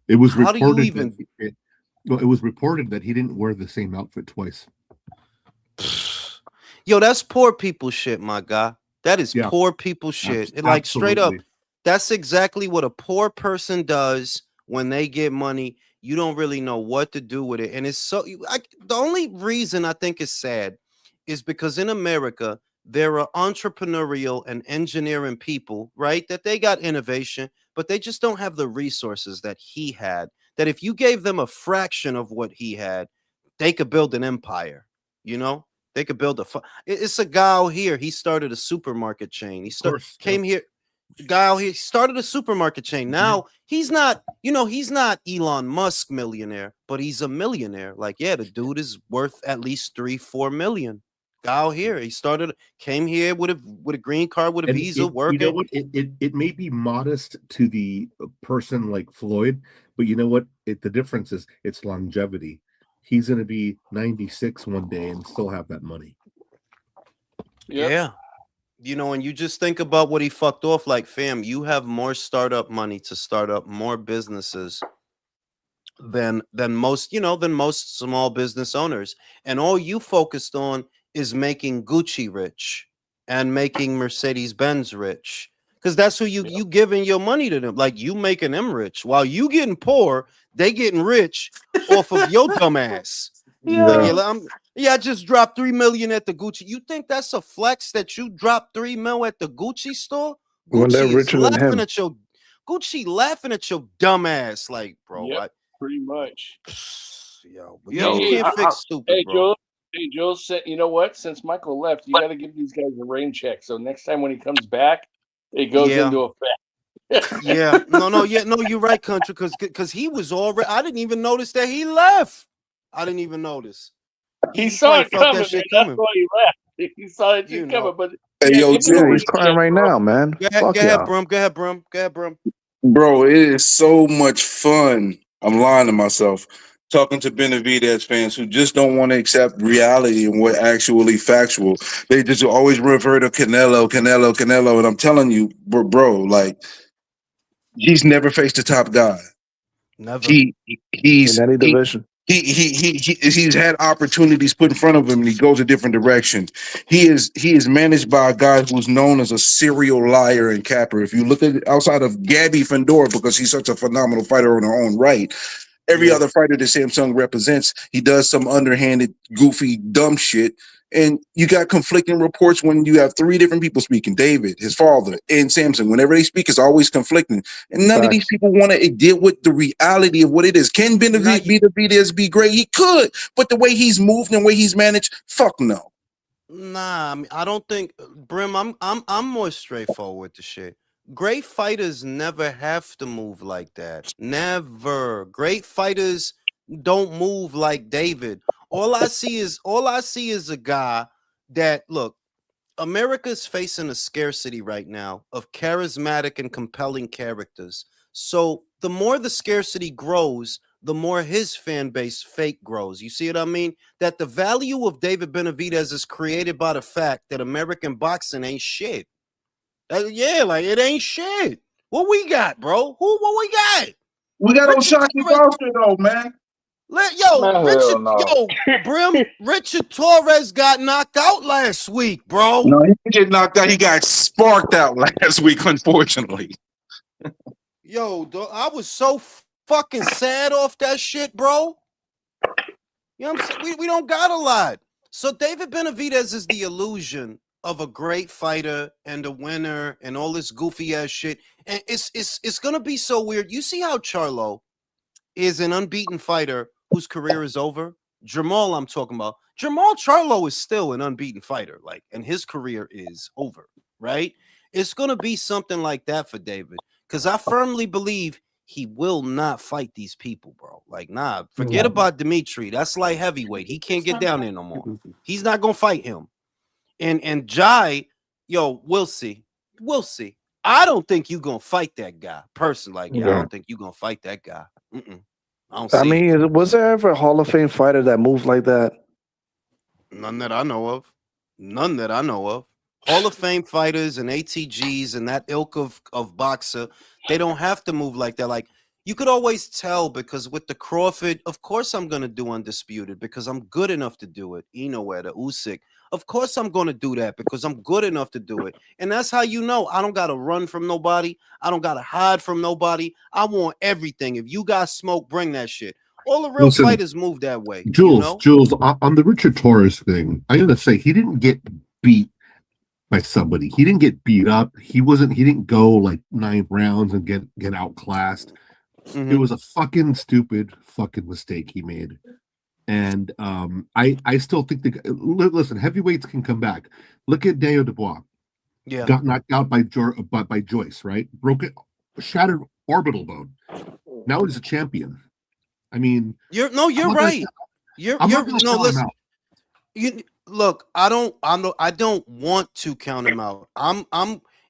it was How do you reported even? it was reported that he didn't wear the same outfit twice. Yo, that's poor people shit, my guy. That is Yeah, poor people shit. Like straight up, absolutely. that's exactly what a poor person does when they get money. You don't really know what to do with it. And it's the only reason I think it's sad is because in America, there are entrepreneurial and engineering people, right? That they got innovation, but they just don't have the resources that he had. That if you gave them a fraction of what he had, they could build an empire, you know? They could build it's a guy out here. He started a supermarket chain. Of course. Came here. Guy out here started a supermarket chain. Now he's not, he's not Elon Musk millionaire, but he's a millionaire. Like, yeah, the dude is worth at least 3-4 million. Guy out here. Came here with a green card, with a And visa, you know working. what? It may be modest to the person like Floyd, but you know what? The difference is it's longevity. He's going to be 96 one day and still have that money. Yep. Yeah. You know, and you just think about what he fucked off like, fam. You have more startup money to start up more businesses than most, than most small business owners. And all you focused on is making Gucci rich and making Mercedes Benz rich. Because that's who you giving your money to them. Like you making them rich. While you getting poor, they getting rich off of your dumb ass. Like, Yeah. I just dropped 3 million at the Gucci. You think that's a flex that you dropped 3 mil at the Gucci store? When they're Gucci is richer than laughing him. at your laughing at your dumb ass. Like, bro, Yep, pretty much. yo, but Yo, you Hey, can't fix stupid, hey, bro. Joe said, you know what? Since Michael left, you got to give these guys a rain check. So next time when he comes back, it goes Yeah. into effect. Yeah, no, you're right, country, because he was already. I didn't even notice that he left. I didn't even notice. He He saw probably it felt coming, that man. shit That's coming. why he left. He saw that You shit know. coming. But Hey, yeah, yo, give him a Yeah, Tim. rain he's crying check, right bro. now, man. Go ahead, Fuck go ahead, y'all. Brum. Go ahead, Brum. Go ahead, Brum. Bro, it is so much fun. I'm lying to myself. Talking to Benavidez fans who just don't want to accept reality and what actually factual. They just always refer to Canelo, Canelo, Canelo. And I'm telling you, bro, like he's never faced a top guy. Never. He In he's any he division. he's had opportunities put in front of him and he goes a different direction. He is managed by a guy who's known as a serial liar and capper. If you look at outside of Gabby Fandora, because he's such a phenomenal fighter in her own right, every Yeah. other fighter that Samsung represents, he does some underhanded, goofy, dumb shit. And you got conflicting reports when you have three different people speaking, David, his father, and Samson. Whenever they speak, it's always conflicting. And none of these Facts. people want to deal with the reality of what it is. Can Now you. Benavidez be great? He could, but the way he's moved and the way he's managed, fuck no. Nah, I mean, I don't think Brim. I'm more straightforward with the shit. Great fighters never have to move like that. Never. Great fighters don't move like David. All I see is a guy that look. America's facing a scarcity right now of charismatic and compelling characters. So the more the scarcity grows, the more his fan base fake grows. You see what I mean? That the value of David Benavidez is created by the fact that American boxing ain't shit. Yeah, like it ain't shit. What we got, bro? What we got? We got Richard O'Shaquie Torres. Foster though, man. Richard Torres got knocked out last week, bro. No, he didn't get knocked out. He got sparked out last week, unfortunately. Yo, I was so fucking sad off that shit, bro. You know what I'm saying? We don't got a lot. So David Benavidez is the illusion of a great fighter and a winner and all this goofy ass shit. And it's gonna be so weird. You see how Charlo is an unbeaten fighter whose career is over? Jamal, I'm talking about. Jamal Charlo is still an unbeaten fighter, like, and his career is over, right? It's gonna be something like that for David. Because I firmly believe he will not fight these people, bro. Like, nah, forget about Dimitri. That's light heavyweight. He can't get down there no more. He's not gonna fight him. And Jai, yo, we'll see. We'll see. I don't think you gonna fight that guy. Personally, like, yeah, I don't think you gonna fight that guy. I don't I see it. mean, was there ever a Hall of Fame fighter that moved like that? None that I know of. None that I know of. Hall of Fame fighters and ATGs and that ilk of boxer, they don't have to move like that. Like you could always tell because with the Crawford, of course I'm gonna do undisputed because I'm good enough to do it. Inoue, Usyk. Of course I'm gonna do that because I'm good enough to do it. And that's how you know I don't gotta run from nobody. I don't gotta hide from nobody. I want everything. If you got smoke, bring that shit. All the real Listen, fighters move that way. Jules, on the Richard Torres thing, I gotta say he didn't get beat by somebody. He didn't get beat up. He didn't go like 9 rounds and get outclassed. It was a fucking stupid fucking mistake he made. And I still think listen, heavyweights can come back. Look at Daniel Dubois. Yeah. Got knocked out by Joyce, right? Broke it, shattered orbital bone. Now he's a champion. I mean, you're right. I'm not gonna count him out. Look, I don't want to count him out.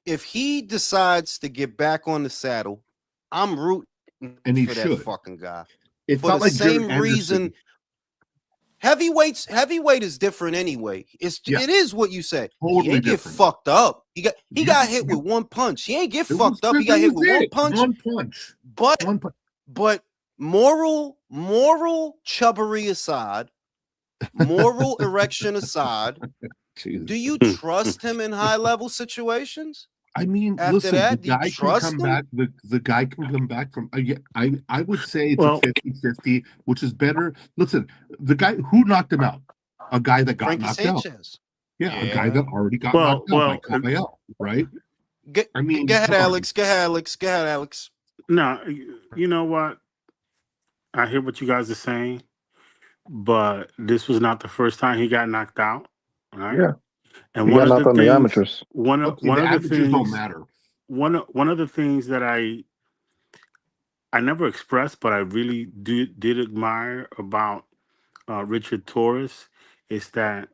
If he decides to get back on the saddle, I'm rooting And he for should. that fucking guy. It's For not the like same Jared reason. Anderson. Heavyweight is different anyway. It is what you said. He Totally ain't get different. fucked up. He got hit with one punch. He ain't get fucked up. He got hit with one punch. One punch. But One punch. but moral chubbery aside, moral erection aside, Jesus. do you trust him in high level situations? I mean, After listen, that, the guy can come back. The guy can come back from. I would say it's a 50-50, which is better. Listen, the guy who knocked him out, a guy that got Frankie knocked out. Sanchez. Yeah, a guy that already got knocked out by Kyle, right? Go ahead, Alex. Go ahead, Alex. No, you know what? I hear what you guys are saying, but this was not the first time he got knocked out, right? Yeah. And He one got of knocked the on the things, amateurs. one of the amateurs things don't matter. One of the things that I never expressed, but I really did admire about Richard Torres is that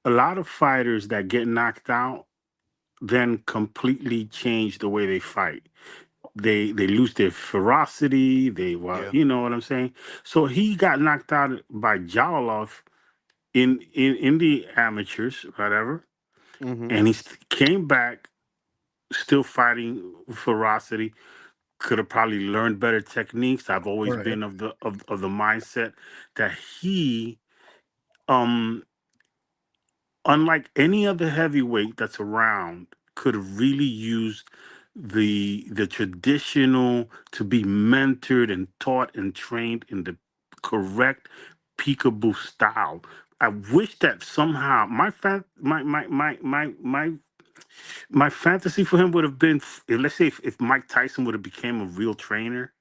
a lot of fighters that get knocked out then completely change the way they fight. They lose their ferocity. You know what I'm saying. So he got knocked out by Jalolov in the amateurs, whatever, and he came back still fighting ferocity. Could have probably learned better techniques. I've always been of the mindset that he, unlike any other heavyweight that's around, could have really used the traditional to be mentored and taught and trained in the correct peekaboo style. I wish that somehow my fantasy for him would have been, let's say, if Mike Tyson would have became a real trainer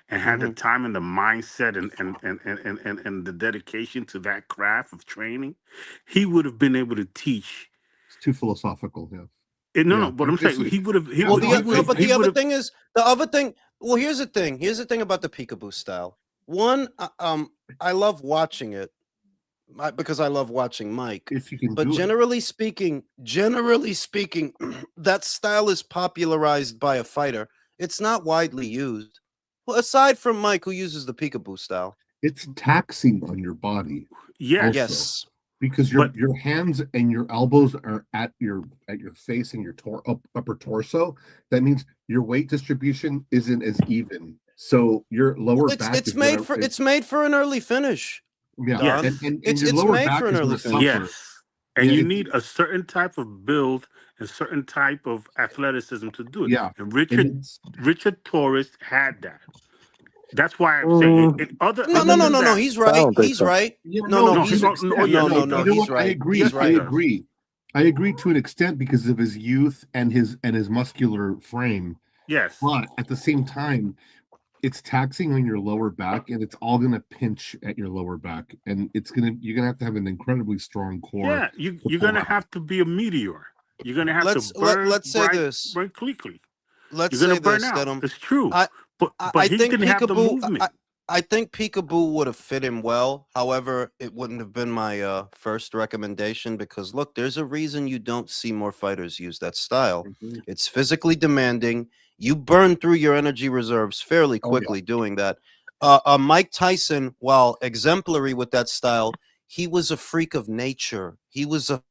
and had the time and the mindset and the dedication to that craft of training, he would have been able to teach. It's too philosophical, yeah. No, but I'm saying he would have. But the other thing is the other thing. Well, here's the thing. Here's the thing about the peekaboo style. One, I love watching it because I love watching Mike. If you can, but generally speaking, that style is popularized by a fighter. It's not widely used. Well, aside from Mike, who uses the peekaboo style, it's taxing on your body. Yes. Yes. Because your hands and your elbows are at your face and your upper torso. That means your weight distribution isn't as even. So your lower back. It's made for an early finish. Yeah, and it's your lower made back for an is early going to finish. suffer. Yes, and you need a certain type of build and certain type of athleticism to do it. Yeah, and Richard Torres had that. That's why I'm saying. No. He's right. He's right. Yeah, no. He's He's right. I agree. He's right. I agree to an extent because of his youth and his muscular frame. Yes, but at the same time, it's taxing on your lower back, and it's all going to pinch at your lower back, and you're gonna have to have an incredibly strong core. Yeah, you're gonna have to be a meteor. You're gonna have to burn. Let's say this. Burn quickly. Let's you're gonna say burn this. Out. It's true. But I he think didn't have the movement. I think peekaboo would have fit him well. However, it wouldn't have been my first recommendation because look, there's a reason you don't see more fighters use that style. It's physically demanding. You burn through your energy reserves fairly quickly doing that. Mike Tyson, while exemplary with that style, he was a freak of nature. He was a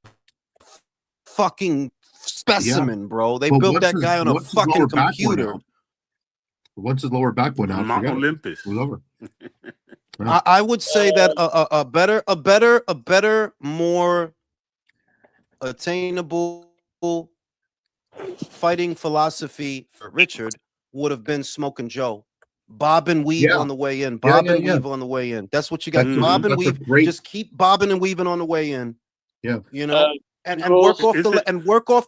fucking specimen, bro. They built that guy on a fucking computer. Once his lower back went out, Mount Olympus was over. I would say that a better, more attainable fighting philosophy for Richard would have been Smoke and Joe. Bob and weave on the way in. Bob and weave on the way in. That's what you got. Bob and weave. Just keep bobbing and weaving on the way in. Yeah. You know, and work off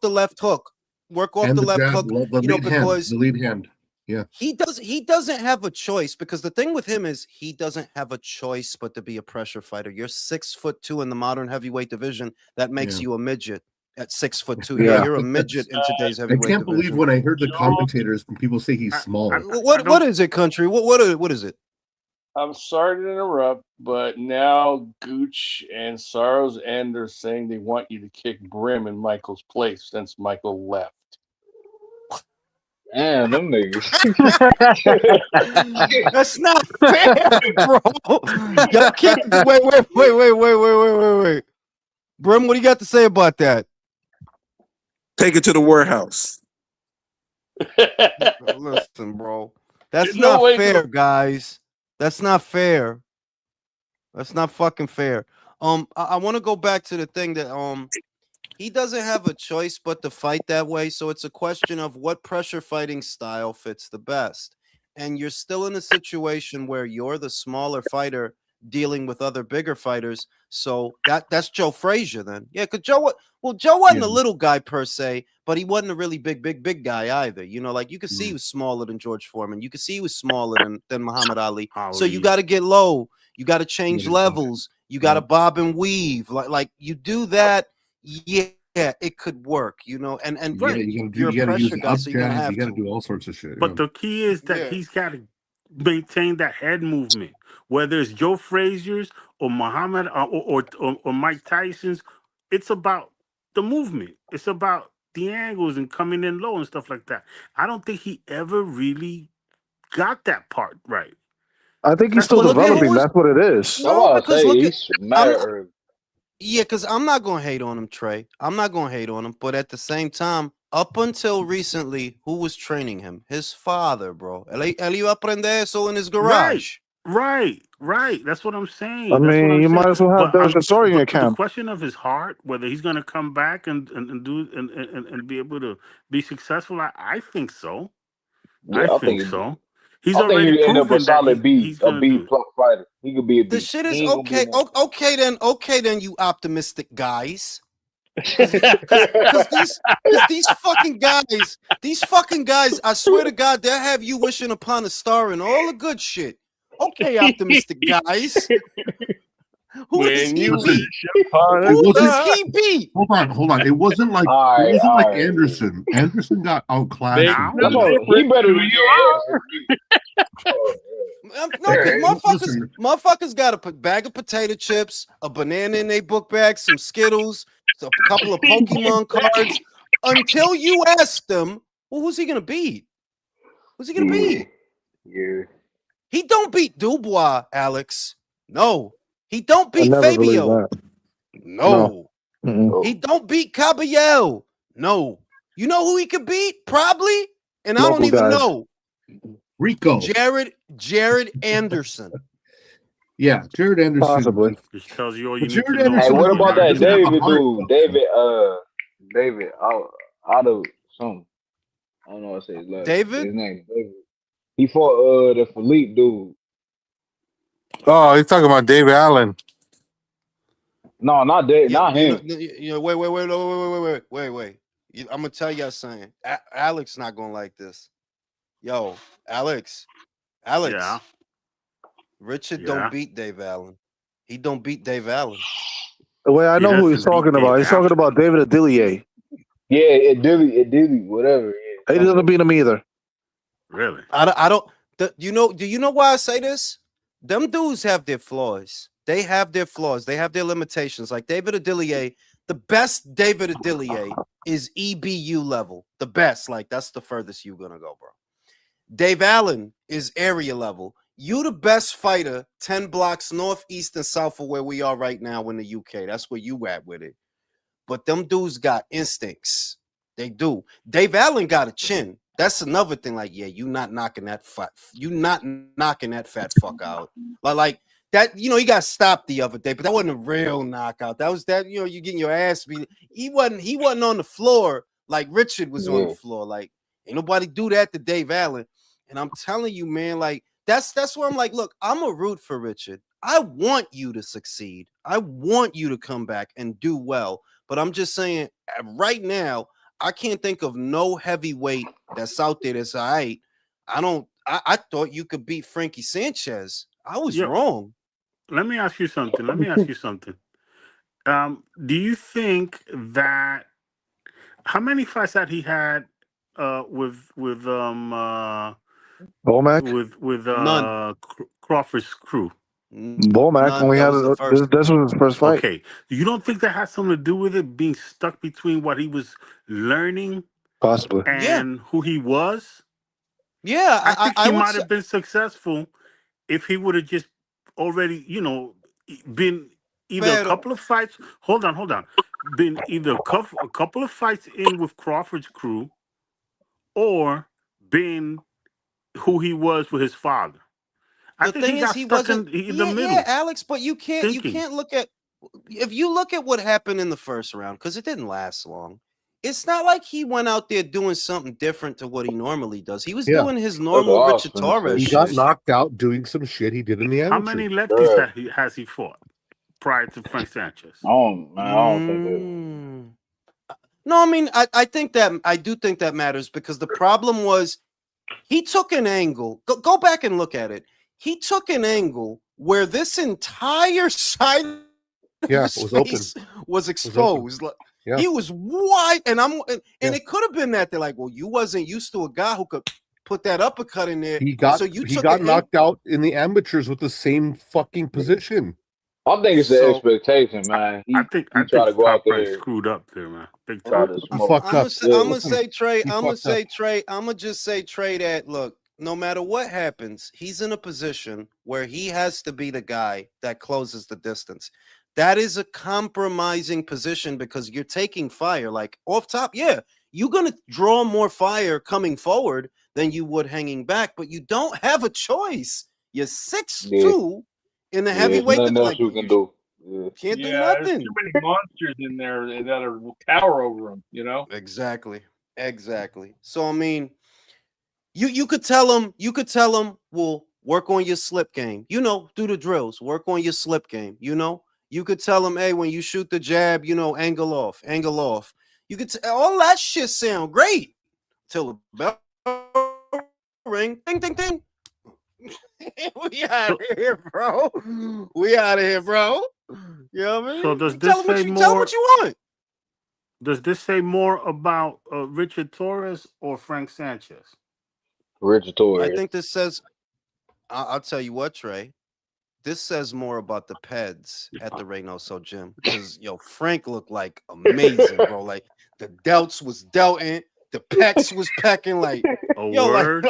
the left hook. Work off the left hook. Because the lead hand. Yeah. He doesn't have a choice because the thing with him is he doesn't have a choice but to be a pressure fighter. You're 6'2" in the modern heavyweight division. That makes you a midget at 6'2". Yeah, you're a midget in today's heavyweight division. I can't believe when I heard the commentators when people say he's small. What is it, country? What is it? I'm sorry to interrupt, but now Gooch and Sorrows End are saying they want you to kick Brim in Michael's place since Michael left. Man, them niggas. That's not fair, bro. Y'all can't wait. Brim, what do you got to say about that? Take it to the warehouse. Listen, bro. That's There's no not way to fair, the guys. That's not fair. That's not fucking fair. I want to go back to the thing that he doesn't have a choice but to fight that way. So it's a question of what pressure fighting style fits the best. And you're still in a situation where you're the smaller fighter dealing with other bigger fighters. So that's Joe Frazier then. Yeah, because Joe wasn't a little guy per se, but he wasn't a really big guy either. You know, like you could see he was smaller than George Foreman. You could see he was smaller than Muhammad Ali. So you got to get low. You got to change levels. You got to bob and weave. Like you do that. Yeah, it could work, you know, and Right. You you're a gotta use pressure the guy, up so you're gonna jab. You have gotta to. do all sorts of shit. But the key is that Yeah. he's got to maintain that head movement, whether it's Joe Frazier's or Muhammad or Mike Tyson's. It's about the movement. It's about the angles and coming in low and stuff like that. I don't think he ever really got that part right. I think he's That's still Well, what look at developing. who's That's what it is. I'm no, about to because say look at he's mad I'm early. yeah, because I'm not gonna hate on him, Trey. I'm not gonna hate on him, but at the same time, up until recently, who was training him? His father, bro. Él iba a aprender eso in his Right, garage. right. That's what I'm I saying. That's what mean, I'm you saying. might as well have But Derek Chisora in your but the camp. question of his heart, whether he's going to come back and do and be able to be successful, I think so. Yeah, I I think think he, so. He's I think already he end up a proven that solid B, he's a going to B do it. plus fighter. He could be a The B. shit He is ain't gonna be okay. no. Okay then, you optimistic guys. Cause these fucking guys, I swear to God, they'll have you wishing upon a star and all the good shit. Okay, optimistic guys. Who does man, he you Listen, wish beat? upon a it Who wasn't. does star. he beat? Hold on. All It right, wasn't all like right. Anderson. Anderson got outclassed Makes and Now, That's no finished. what he difference better who than you Gary are. Anderson. Oh, No, because Listen, motherfuckers got a bag of potato chips, a banana in their book bag, some Skittles, a couple of Pokemon cards. Until you ask them, well, who's he gonna beat? Who's he gonna yeah, beat? yeah. He don't beat Dubois, Alex. No. He don't I beat never believed Fabio. that. No. No. Mm-mm. He Oh, don't beat Caballel. No. You know who he could beat? Probably. And I don't Local even guys. know. Rico. Jared Anderson. Yeah, Jared Anderson. Possibly. which tells you all But you need to Jared know hey, Anderson about what the about that doesn't American. have the David heart. dude? David out of something. I don't know what to say his last name. David? His name David. He fought the Philippe dude. Oh, he's talking about Dave Allen. No, not Dave, Yeah, not him. wait. I'm gonna tell you something. Alex not gonna like this. Yo, Alex, Yeah, Richard don't yeah. beat Dave Allen. He don't beat Dave Allen. The way I He know who he's doesn't beat talking about. Dave He's talking Allen. about David Adilier. Yeah, it did, whatever. Yeah, He doesn't beat him either. Really? I don't. Do you know why I say this? Them dudes have their flaws. They have their flaws. They have their limitations. Like David Adilier, the best David Adilier is EBU level. The best. Like that's the furthest you're gonna go, bro. Dave Allen is area level. You the best fighter 10 blocks north, east, and south of where we are right now in the UK. That's where you at with it. But them dudes got instincts. They do. Dave Allen got a chin. That's another thing. Like, yeah, you not knocking that fat fuck out. Like that, he got stopped the other day, but that wasn't a real knockout. That was that, you getting your ass beat. He wasn't on the floor like Richard was on the yeah. floor. Like, ain't nobody do that to Dave Allen. And I'm telling you, man, like that's where I'm like, look, I'm a root for Richard. I want you to succeed. I want you to come back and do well. But I'm just saying, right now, I can't think of no heavyweight that's out there that's all right. I thought you could beat Frankie Sanchez. I was Yeah. wrong. Let me ask you something. Do you think that how many fights that he had Bomac? with None. Crawford's crew? Bomac None. only That had was the this. first one. This was his first fight. Okay. You don't think that has something to do with it being stuck between what he was learning Possibly. Yeah. and who he was? Yeah. I think I he would might say have been successful if he would have just already, been either a Pero couple of fights. Hold on. Been either a couple of fights in with Crawford's crew, or been who he was with his father. I the think he thing is, got he stuck wasn't. in the Yeah, middle Alex. But you thinking. can't look at if you look at what happened in the first round because it didn't last long. It's not like he went out there doing something different to what he normally does. He was Yeah. doing his That's what normal I was Richard finna say Torres He got shit. too. knocked out doing some shit he did in the How amateur. many lefties Bruh. has he fought prior to Frank Sanchez? I don't think that. Mm. No, I mean, I think that I do think that matters because the problem was he took an angle. Go back and look at it. He took an angle where this entire side of Yeah, his it was open. face was It was open. exposed. Like, Yeah. he was wide, and Yeah. it could have been that they're like, well, you wasn't used to a guy who could put that uppercut in there, He got so you he took got an knocked out in the amateurs with the same fucking position. I think it's the So expectation, man. I He think he tried to go out Top Rank there, screwed up there, man. Big try time. to He smoke. fucked up. Yeah. I'm gonna Listen, say Trey. he I'm gonna fucked up. say Trey. I'm gonna just say Trey that look. No matter what happens, he's in a position where he has to be the guy that closes the distance. That is a compromising position because you're taking fire. Like off top, yeah, you're gonna draw more fire coming forward than you would hanging back, but you don't have a choice. You're Yeah, 6'2" in the yeah. There's heavyweight. nothing else Like we can you do. Yeah. can't do Yeah, there's too nothing. many monsters in there that are tower over him. You know. Exactly. Exactly. So I mean, you could tell him, well, work on your slip game. Do the drills. Work on your slip game. You could tell him, hey, when you shoot the jab, angle off, angle off. You could all that shit sound great till the bell ring, ding, ding, ding. We out So, of here, bro. We out of here, bro. You know what I so mean? does You this tell him say what more? you want. Does this say more about Richard Torres or Frank Sanchez? Richard I Torres. think this says. I'll tell you what, Trey. This says more about the Peds at the Reynoso gym because Frank looked like amazing, bro. Like the delts was delting, the pecs was pecking, like A like word?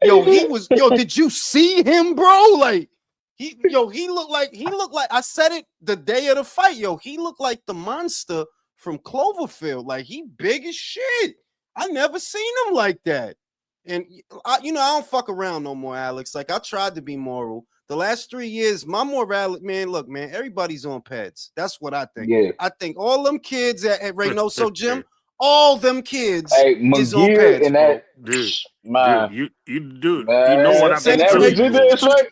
he was Did you see him, bro? Like he looked like I said it the day of the fight, he looked like the monster from Cloverfield. Like he big as shit. I never seen him like that. And I don't fuck around no more, Alex. Like I tried to be moral. The last 3 years, my morality, man, look, man, everybody's on Peds. That's what I think. Yeah. I think all them kids at Reynoso Gym, all them kids Hey, is on McGear Peds, and that bro. man, You know what I've and been that Say, telling Richard you. did right.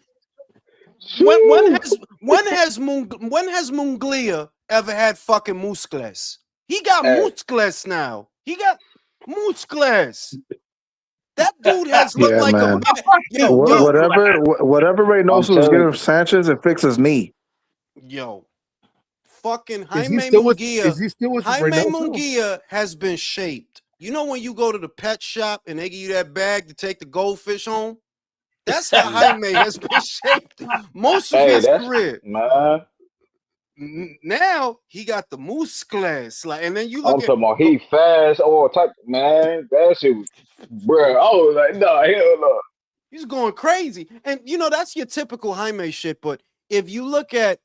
when Shoo. has Munglia ever had fucking muscles? He got Hey. muscles now. He got muscles. That dude has looked Yeah, like a man. baby. Yo, Whatever I'm Reynoso was telling giving Sanchez, it fixed his knee. yo. Fucking Is he still with Jaime Reynoso? Munguia has been shaped. You know when you go to the pet shop and they give you that bag to take the goldfish home? That's how Jaime has been shaped most of hey, his that's career. man. Now he got the muscles, like, and then you I'm look at talking about he fast, all type man. That shit, bro. I was like, no, hell no. he's going crazy, and that's your typical Jaime shit. But if you look at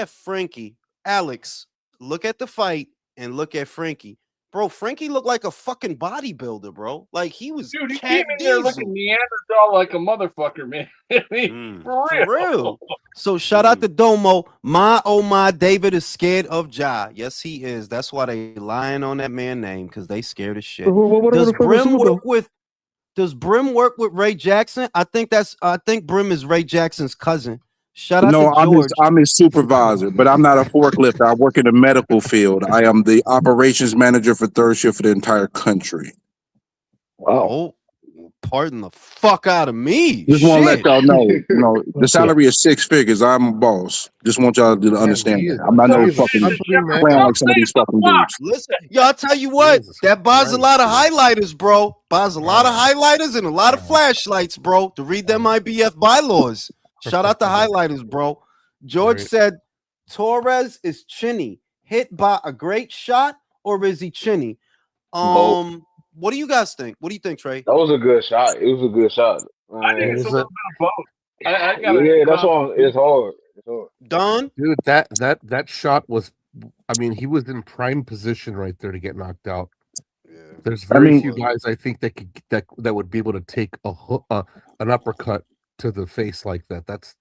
Frankie, Alex, look at the fight and look at Frankie. Bro, Frankie looked like a fucking bodybuilder, bro. Like he was Dude, he Cat came in there Diesel. looking Neanderthal like a motherfucker, man. I mean, for For real. real. So shout out to Domo. My David is scared of Ja. Yes, he is. That's why they lying on that man name because they scared as shit. Does Brim work with Ray Jackson? I think Brim is Ray Jackson's cousin. Shout out to No, George. I'm his supervisor, but I'm not a forklifter. I work in the medical field. I am the operations manager for third shift for the entire country. Wow. Oh, pardon the fuck out of me. Just want to let Shit. y'all know, the salary is 6 figures. I'm a boss. Just want y'all to understand that. I'm not no fucking clown like some of these fucking dudes. Listen, I'll tell you what, that buys a lot of highlighters, bro. Buys a lot of highlighters and a lot of flashlights, bro, to read them IBF bylaws. Shout out to highlighters, bro. George said Torres is chinny, hit by a great shot, or is he chinny? Both. What do you guys think? What do you think, Trey? That was a good shot. It was a good shot. I think it's a little bit of both. I got a Yeah, that's comment. why it's hard. It's hard. Don, Dude, that shot was. I mean, he was in prime position right there to get knocked out. yeah, There's I very mean, few guys I think that could that would be able to take an uppercut to the face like that. That's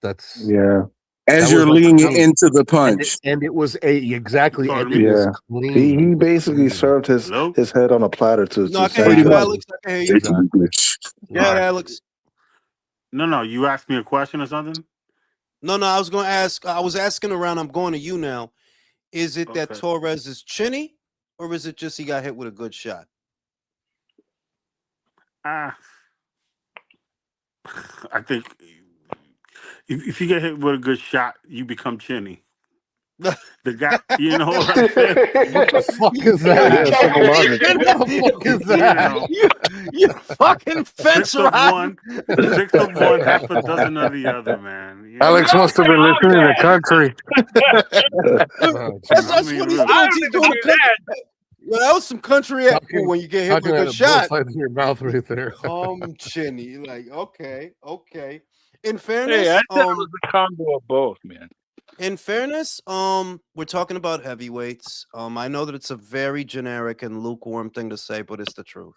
yeah, As that was you're like leaning coming. into the And punch. it was exactly, and Pardon it me. was yeah. clean. He It was basically clean. served Hello. his head on a platter no, to I can hear Pretty you, sanction much. it. Alex. I can hear you. Exactly. Go All ahead, right. Alex. No. You asked me a question or something. No, I was going to ask. I was asking around. I'm going to you now. Is it that Okay. Torres is chinny, or is it just he got hit with a good shot? Ah, I think if you get hit with a good shot, you become chinny. The guy, you know what I'm saying? What the fuck is Yeah, that? yeah. Simple logic. What the fuck is You that? know, you fucking fence six of riding. one, six of one, half a dozen of the other, man. You Alex know, must have been listening to country. Oh, That's, Jesus. I that's mean, what he's really. doing. I He's don't even doing a do country. that. Well, that was some country at Talking, when you get hit with talking a out good of both shot. sides of your mouth right there. Come chinny. You're like, okay. In Hey, I fairness, thought it was a combo of both, man. we're talking about heavyweights. I know that it's a very generic and lukewarm thing to say, but it's the truth.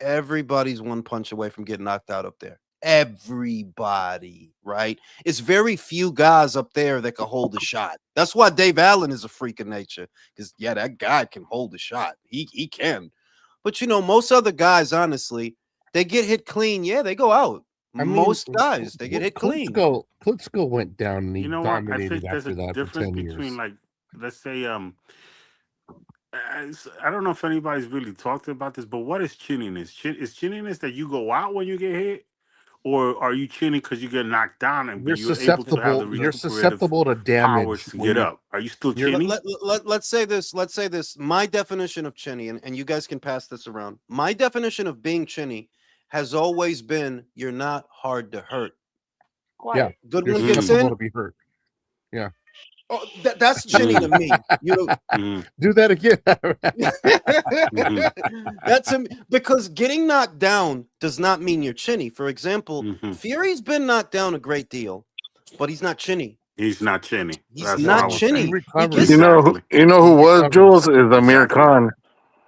Everybody's one punch away from getting knocked out up there. Everybody, right? It's very few guys up there that can hold a shot. That's why Dave Allen is a freak of nature. Because yeah, that guy can hold a shot. He can. But most other guys, honestly, they get hit clean. Yeah, they go out. I mean, Most guys, they get hit clean. Klitschko went down and he You know what? I dominated think there's a after that for difference 10 between, years. like, let's say, I don't know if anybody's really talked about this, but what is chinniness? Is chinniness that you go out when you get hit, or are you chinning because you get knocked down and but you're able to have the You're recuperative susceptible to powers damage to when get up? Are you still you're chinny? Let's say this. Let's say this. My definition of chinny, and you guys can pass this around. My definition of being chinny has always been you're not hard to hurt. yeah, Good you're one gets susceptible in. to be hurt. Yeah. Oh, that's chinny to me. Do that again. That's him because getting knocked down does not mean you're chinny. For example, Fury's been knocked down a great deal, but he's not chinny. He's not chinny. He's That's what I not was chinny. saying. He recovers. gets You know who was Jules is Amir Exactly. Khan.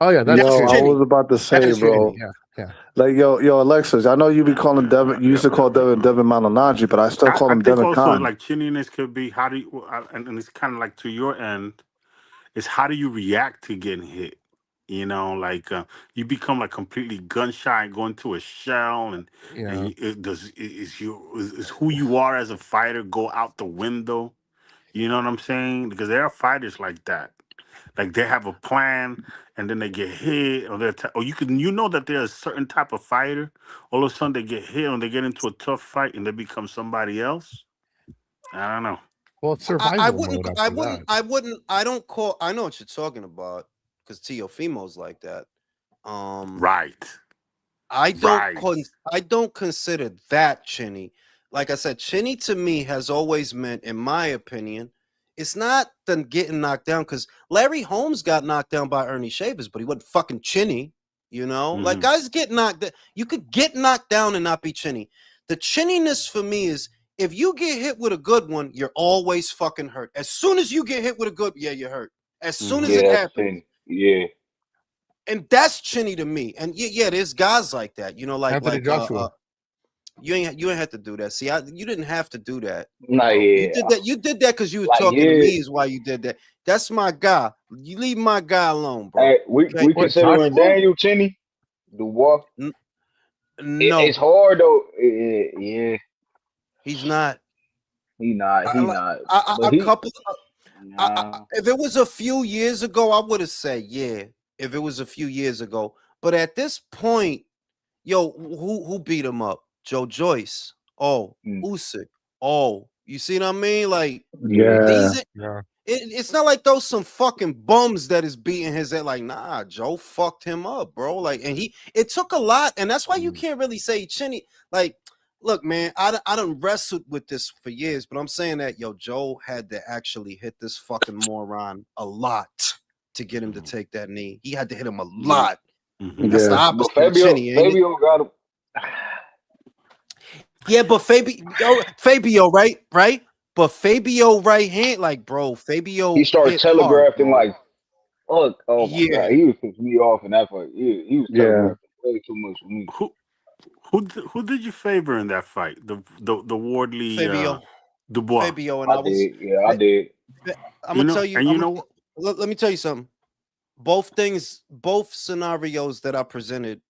Oh yeah, that's That's Yo, I chinny. was about to say, That's bro. chinny. Yeah. Like yo, Alexis. I know you be calling Devin. You used to call Devin Malignaggi, but I still call I him think Devin also Khan. like chinniness could be how do you, and it's kind of like to your end, is how do you react to getting hit? You know, like you become like completely gun shy, going to a shell, and is who you are as a fighter go out the window? You know what I'm saying? Because there are fighters like that. Like they have a plan, and then they get hit, or or you know that there's a certain type of fighter. All of a sudden they get hit, and they get into a tough fight, and they become somebody else. I don't know. Well, it's I survival wouldn't. mode I after wouldn't. that. I wouldn't. I don't call. I know what you're talking about because Teofimo's like that. Right. I Right. don't consider that chinny. Like I said, chinny to me has always meant, in my opinion, it's not them getting knocked down because Larry Holmes got knocked down by Ernie Shavers, but he wasn't fucking chinny. Like guys get knocked down. You could get knocked down and not be chinny. The chinniness for me is if you get hit with a good one, you're always fucking hurt. As soon as you get hit with a good, yeah, you're hurt. As soon as Yeah, it that's happens. chinny. Yeah. And that's chinny to me. And yeah, there's guys like that. Anthony Joshua. You ain't had to do that. See, you didn't have to do that. Nah, Bro. yeah. You did that. You did that because you were Like, talking to yeah. me. Is why you did that. That's my guy. You leave my guy alone, bro. Hey, we Okay? considering Joshua? Daniel Chinny, Dubois. No, It's hard though. Yeah, he's not. he not. But A he, couple. nah. If it was a few years ago, I would have said yeah. If it was a few years ago, but at this point, yo, who beat him up? Joe Joyce. Oh, Usyk. Oh, you see what I mean? Like Yeah. it's not like those some fucking bums that is beating his head. Like, nah, Joe fucked him up, bro. Like, and it took a lot, and that's why you can't really say chinny. Like, look, man, I done wrestled with this for years, but I'm saying that Joe had to actually hit this fucking moron a lot to get him to take that knee. He had to hit him a lot. That's the But opposite of chinny, ain't it? Fabio got him. Yeah, but Fabio, right? Right? But Fabio right hand, like, bro, He Fabio started hit hard, telegraphing bro. like, fuck. Oh my god, Yeah. he was pissing me off in that fight. He was Yeah. telegraphing way too much for me. Who who did you favor in that fight? The Wardley Fabio. Dubois. Fabio, and I I was did. Yeah, I did. I'm You gonna know, tell you, and you know let me tell you something. Both scenarios that I presented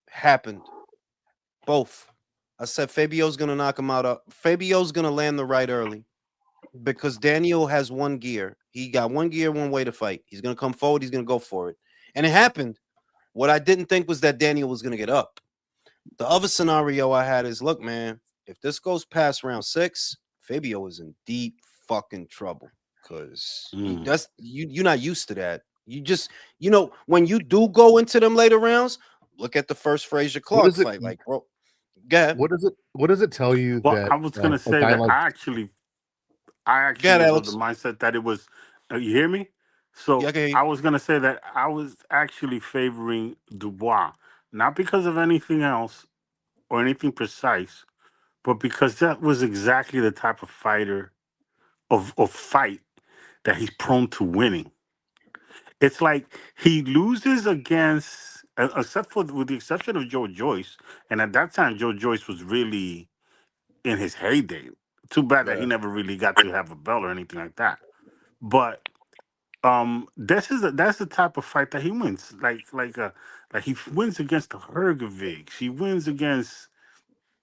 happened. Both. I said Fabio's gonna knock him out. Fabio's gonna land the right early because Daniel has one gear. He got one gear, one way to fight. He's gonna come forward. He's gonna go for it, and it happened. What I didn't think was that Daniel was gonna get up. The other scenario I had is, look, man, if this goes past round 6, Fabio is in deep fucking trouble because mm, that's you're not used to that. You just when you do go into them later rounds, look at the first Frazier What Clark is it? fight, like, bro. Go ahead, What is it? What does it tell you well, that I was gonna a say guy that like I go actually ahead, was of the Alex. mindset that it was. You hear me? Yeah, I So can hear you. I was gonna say that I was actually favoring Dubois, not because of anything else or anything precise, but because that was exactly the type of fighter of fight that he's prone to winning. It's like he loses against, except for with the exception of Joe Joyce, and at that time Joe Joyce was really in his heyday. Too bad that he Yeah, never really got to have a belt or anything like that. But that's the type of fight that he wins. Like he wins against the Hergovics. He wins against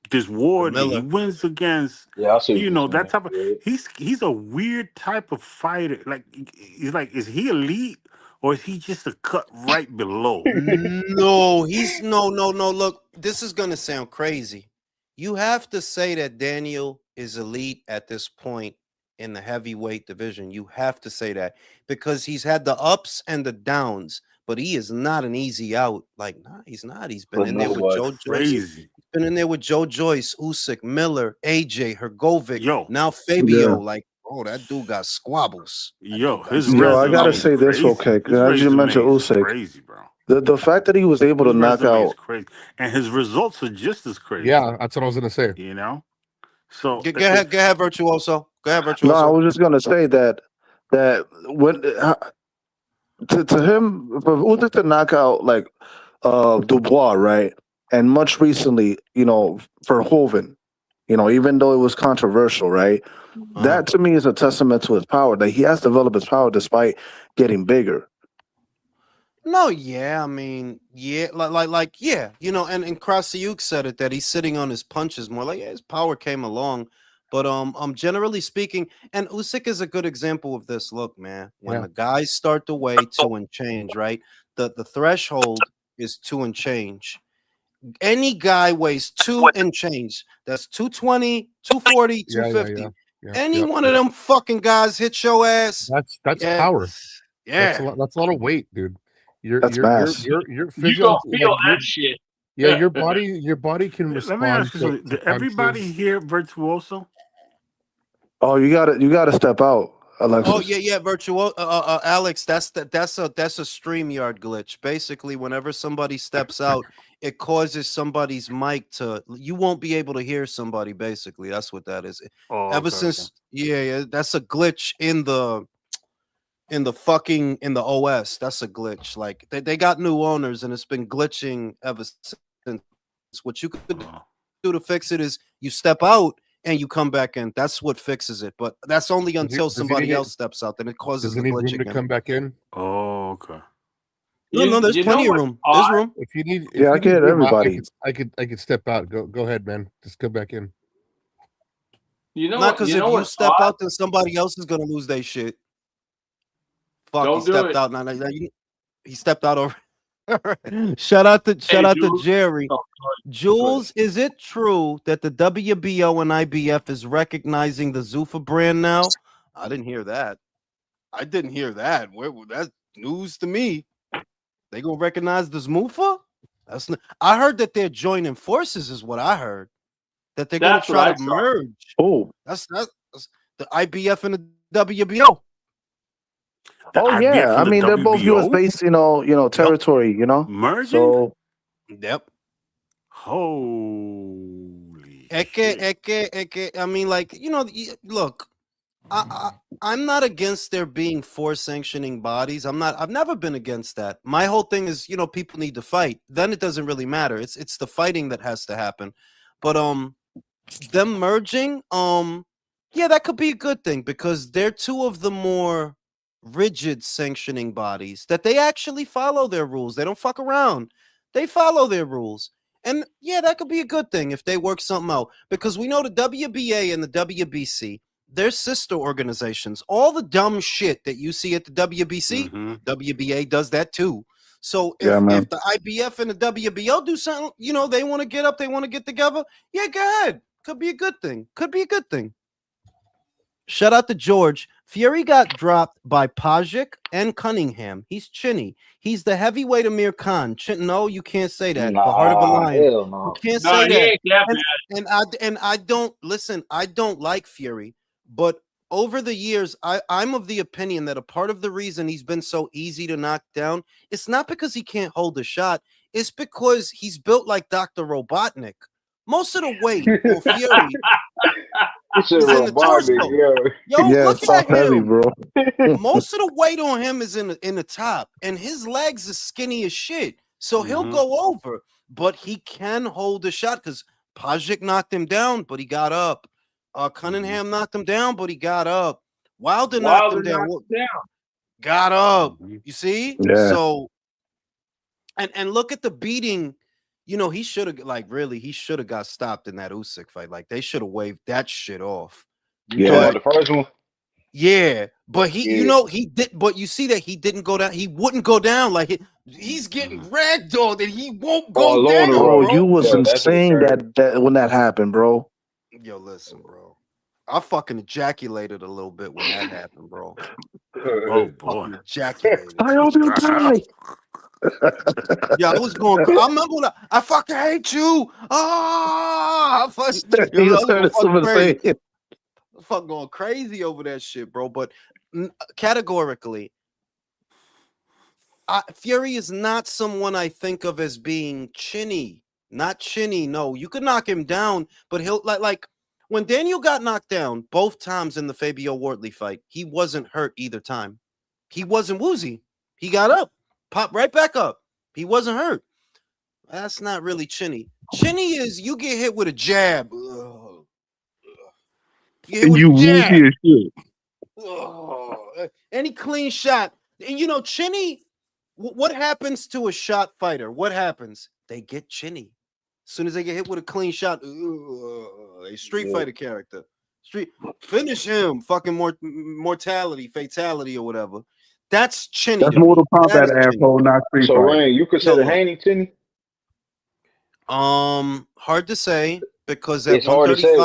this the Wardley. He Miller. wins against, Yeah, I see what you're that saying. type of. Yeah. He's a weird type of fighter. Like he's like, is he elite or is he just a cut right below? No, he's no. Look, this is gonna sound crazy. You have to say that Daniel is elite at this point in the heavyweight division. You have to say that because he's had the ups and the downs, but he is not an easy out. Like, nah, he's not. He's been For in there with nobody. Joe Joyce. Crazy, He's been in there with Joe Joyce, Usyk, Miller, AJ, Hergovic, yo, now Yeah. Fabio. Like, oh, that dude got squabbles. That yo. dude got His Yo, I gotta squabbles. resume say this real crazy. quick. His As you mentioned resume is Usyk, crazy, bro. the fact that he was able to His knock resume is out. crazy, and his results are just as crazy. yeah, that's what I was gonna say. You know, so Go ahead, Virtuoso. Go ahead, No, I Virtuoso. was just gonna say that when to him for Usyk to knock out like Dubois, right, and much recently, for Hoven, even though it was controversial, right, Uh-huh. that to me is a testament to his power that he has developed his power despite getting bigger. No, yeah, I mean, yeah, yeah, and Krasiuk said it that he's sitting on his punches more. Like, yeah, his power came along, but generally speaking, and Usyk is a good example of this. Look, man, when Yeah, the guys start to weigh 2 and change, right, the threshold is 2 and change. Any guy weighs 2 and change. That's 220, 240, two yeah, yeah, fifty. yeah, yeah, Any yeah, one of yeah. them fucking guys hit your ass. That's Yes, power. That's a yeah. lot. That's a lot of weight, dude. Your That's your your mass. your your You physio gonna like feel your that shit. yeah your body can let me ask respond you to, something. to Did everybody punches. hear Virtuoso? Oh, you gotta step out, Oh Alexis. yeah, virtual Alex, that's a StreamYard glitch. Basically, whenever somebody steps out, it causes somebody's mic to you won't be able to hear somebody, basically. That's what that is. Oh, Ever okay, okay. since yeah, that's a glitch in the OS. That's a glitch. Like they got new owners and it's been glitching ever since. What you could do to Oh. fix it is you step out and you come back in. That's what fixes it. But that's only until Does he somebody need else it? steps out. Then it causes Does the he need glitch room to again. come back in? Oh, okay. No, there's You know plenty of what's room. There's odd? room. If Yeah, I you need get room, everybody. I could step out. Go ahead, man. Just come back in. You know Not what? because You if know you what's step odd? out, then somebody else is gonna lose their shit. Fuck, he Don't do stepped it. out. He stepped out over. shout Hey, out to Jules. Jerry. Oh, go ahead. Jules, is it true that the WBO and IBF is recognizing the Zuffa brand now? I didn't hear that. I didn't hear that. That's news to me. They gonna recognize the Zmufa? I heard that they're joining forces, is what I heard. That they're gonna That's what try I to saw. merge. Oh, That's the IBF and the WBO. The oh yeah. IBF I and the mean, they're both U.S. WBO based, Yep. territory. merging? So Yep. Holy I mean, like, look, I'm not against there being force sanctioning bodies. I've never been against that. My whole thing is, people need to fight. Then it doesn't really matter. It's the fighting that has to happen. But them merging, yeah, that could be a good thing because they're two of the more rigid sanctioning bodies that they actually follow their rules. They don't fuck around. They follow their rules. And yeah, that could be a good thing if they work something out because we know the WBA and the WBC, they're sister organizations. All the dumb shit that you see at the WBC, Mm-hmm. WBA does that too. So Yeah, if man. the IBF and the WBO do something, they want to get up, they want to get together, yeah, go ahead. Could be a good thing. Could be a good thing. Shout out to George. Fury got dropped by Pajic and Cunningham. He's chinny. He's the heavyweight Amir Khan. No, you can't say that. The heart of a Nah, lion. hell You no. can't No, say he that. ain't that And bad. I don't listen. I don't like Fury, but over the years, I'm of the opinion that a part of the reason he's been so easy to knock down, it's not because he can't hold a shot. It's because he's built like Dr. Robotnik. Most of the weight on Fury He said is in the robotic, torso. yeah. Yo, Yeah, look at soft heavy, him. bro. Most of the weight on him is in the top, and his legs are skinny as shit. So he'll Mm-hmm. go over, but he can hold a shot because Pajic knocked him down, but he got up. Mm-hmm. Cunningham knocked him down, but he got up. Wilder knocked him Wilder down. knocked him down. Got up. Mm-hmm. You see? Yeah. So and look at the beating. He should have he should have got stopped in that Usyk fight. Like they should have waved that shit off. You talking Yeah. But about the first one? yeah, but Yeah. he did. But you see that he didn't go down. He wouldn't go down. Like he's getting Mm-hmm. ragdolled, and he won't Oh, go low on the down, Bro, rope. bro. you was Yeah, that shit insane crazy. that when that happened, bro. Yo, listen, bro. I fucking ejaculated a little bit when that happened, bro. Oh boy. Fucking ejaculated. I hope you die. Yeah, I was going. I remember when I fucking hate you. Ah, yo, You I just was heard going fucking someone crazy. say, Fuck going crazy over that shit, bro. But categorically, Fury is not someone I think of as being chinny. Not chinny. No, you could knock him down, but he'll like when Daniel got knocked down both times in the Fabio Wardley fight, he wasn't hurt either time. He wasn't woozy. He got up, popped right back up. He wasn't hurt. That's not really chinny. Chinny is you get hit with a jab. Ugh. You hit And with you a jab. whoopy as shit. Any clean shot. And chinny, what happens to a shot fighter? What happens? They get chinny. As soon as they get hit with a clean shot, a Street Yeah. Fighter character. Finish him. Fucking mortality, fatality, or whatever. That's chinny That's to me. Mortal That Kombat, is chinny. asshole, not Street So Fighter. Rain, you Yo, consider look. Haney Tinny? Hard to say because It's hard to say.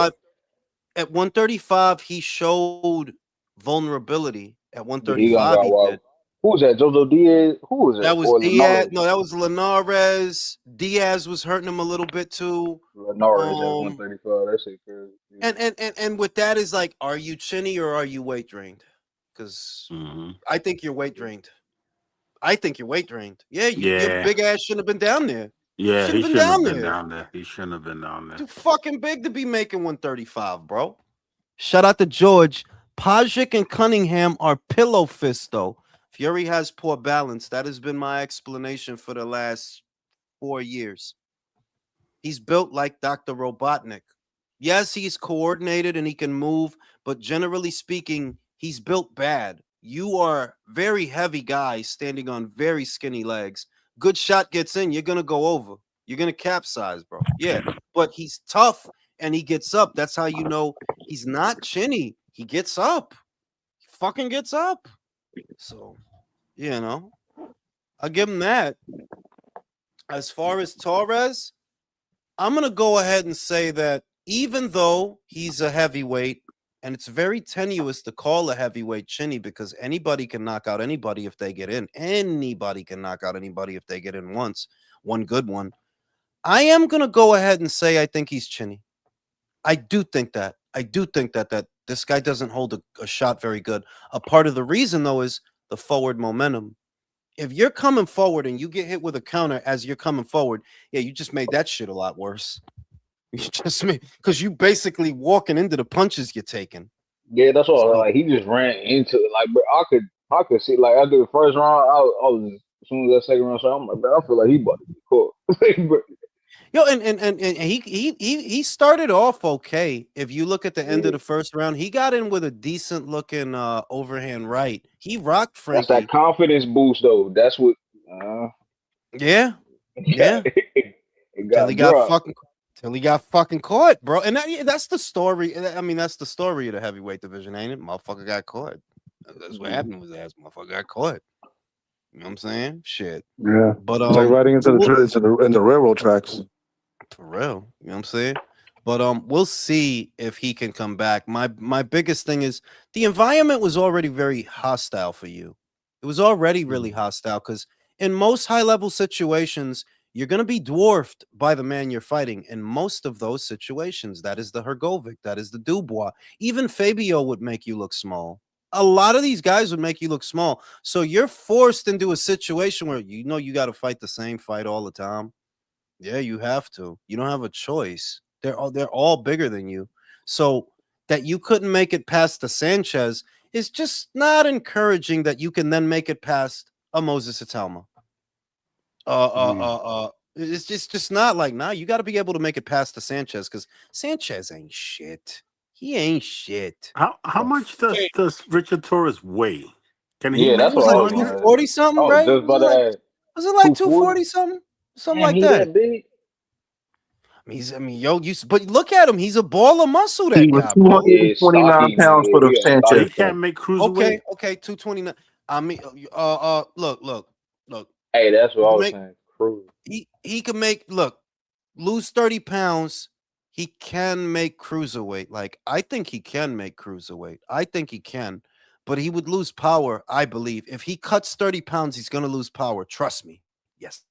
at 135 he showed vulnerability. At But he gonna 135 go he wild. did. Who was that? Jojo Diaz? Who was that? That was Or Diaz. Linares? No, that was Linares. Diaz was hurting him a little bit too. Linares at Um, 135. That shit crazy. Yeah. and with that is like, are you chinny or are you weight drained? Because Mm-hmm. I think you're weight drained. I think you're weight drained. Yeah, your Yeah. big ass shouldn't have been down there. Yeah, Should he have been shouldn't down have been there. down there. He shouldn't have been down there. Too fucking big to be making 135, bro. Shout out to George. Pajic and Cunningham are pillow fists, though. Fury has poor balance. That has been my explanation for the last 4 years. He's built like Dr. Robotnik. Yes, he's coordinated and he can move, but generally speaking, he's built bad. You are very heavy guy standing on very skinny legs. Good shot gets in, you're gonna go over. You're gonna capsize, bro. Yeah, but he's tough and he gets up. That's how you know he's not chinny. He gets up. He fucking gets up. So, I'll give him that. As far as Torres, I'm going to go ahead and say that even though he's a heavyweight, and it's very tenuous to call a heavyweight chinny because anybody can knock out anybody if they get in. Anybody can knock out anybody if they get in once, one good one. I am going to go ahead and say I think he's chinny. I do think that. I do think that this guy doesn't hold a shot very good. A part of the reason, though, is the forward momentum. If you're coming forward and you get hit with a counter as you're coming forward, yeah, you just made that shit a lot worse. You just because you basically walking into the punches you're taking. Yeah, that's all. So Like he just ran into it. Like, bro, I could see like after the first round, I was as soon as that second round, so I'm like, bro, I feel like he about to be caught. Like, bro, yo, and he started off okay. If you look at the end of yeah, the first round, he got in with a decent looking overhand right. He rocked that's that Frankie. confidence boost though. That's what. Yeah, yeah. It Till he got got dropped. fucking till he got fucking caught, bro. And yeah, that's the story. I mean, that's the story of the heavyweight division, ain't it? Motherfucker got caught. That's what Mhm. happened with that motherfucker got caught. You know what I'm saying? Shit. Yeah, But it's like riding into we'll, the railroad tracks. for real. You know what I'm saying? But we'll see if he can come back. My biggest thing is the environment was already very hostile for you. It was already really hostile because in most high level situations, you're gonna be dwarfed by the man you're fighting. In most of those situations, that is the Hergovic, that is the Dubois. Even Fabio would make you look small. A lot of these guys would make you look small. So you're forced into a situation where you know you got to fight the same fight all the time. Yeah, you have to. You don't have a choice. They're all bigger than you. So that you couldn't make it past the Sanchez is just not encouraging that you can then make it past a Moses Italma. It's just not like nah. You got to be able to make it past the Sanchez because Sanchez ain't shit. He ain't shit. How The much Hey, does Richard Torres weigh? Can he Yeah, It that's make was what I like was 200? gonna ask. 240 I something, was right? just about to ask. Was it like 240. 240 something? Something Damn, like he that. that big? I mean, yo, but look at him. He's a ball of muscle, He that was guy, bro. Yeah, 229 stocky pounds for nigga. the He a So Sanchez he stocky. fight. can't make cruiserweight? Okay, 229. I mean, look. Hey, that's what He I can was make saying. Cruise. he can make lose 30 pounds. He can make cruiserweight. Like I think he can make cruiserweight. I think he can, but he would lose power. I believe if he cuts 30 pounds, he's gonna lose power. Trust me. Yes,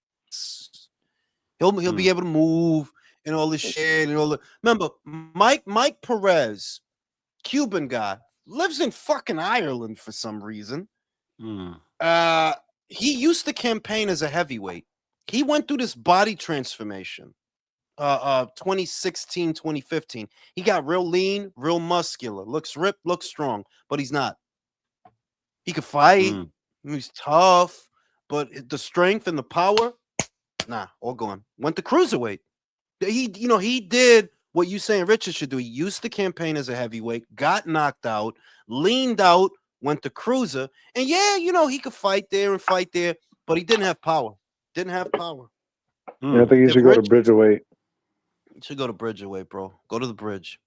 he'll be Mm, able to move and all this shit and all the. Remember, Mike Perez, Cuban guy, lives in fucking Ireland for some reason. mm, Uh, he used to campaign as a heavyweight. He went through this body transformation. 2016, 2015. He got real lean, real muscular, looks ripped, looks strong, but he's not. He could fight. mm. He's tough, but the strength and the power, nah, all gone. Went to cruiserweight. He did what you saying Richard should do. He used to campaign as a heavyweight, got knocked out, leaned out, went to cruiser, and yeah, he could fight there and fight there, but he didn't have power. Didn't have power. Yeah, I Mm. think you If should go to Rich Bridgerweight. you should go to Bridgerweight, bro. Go to the bridge.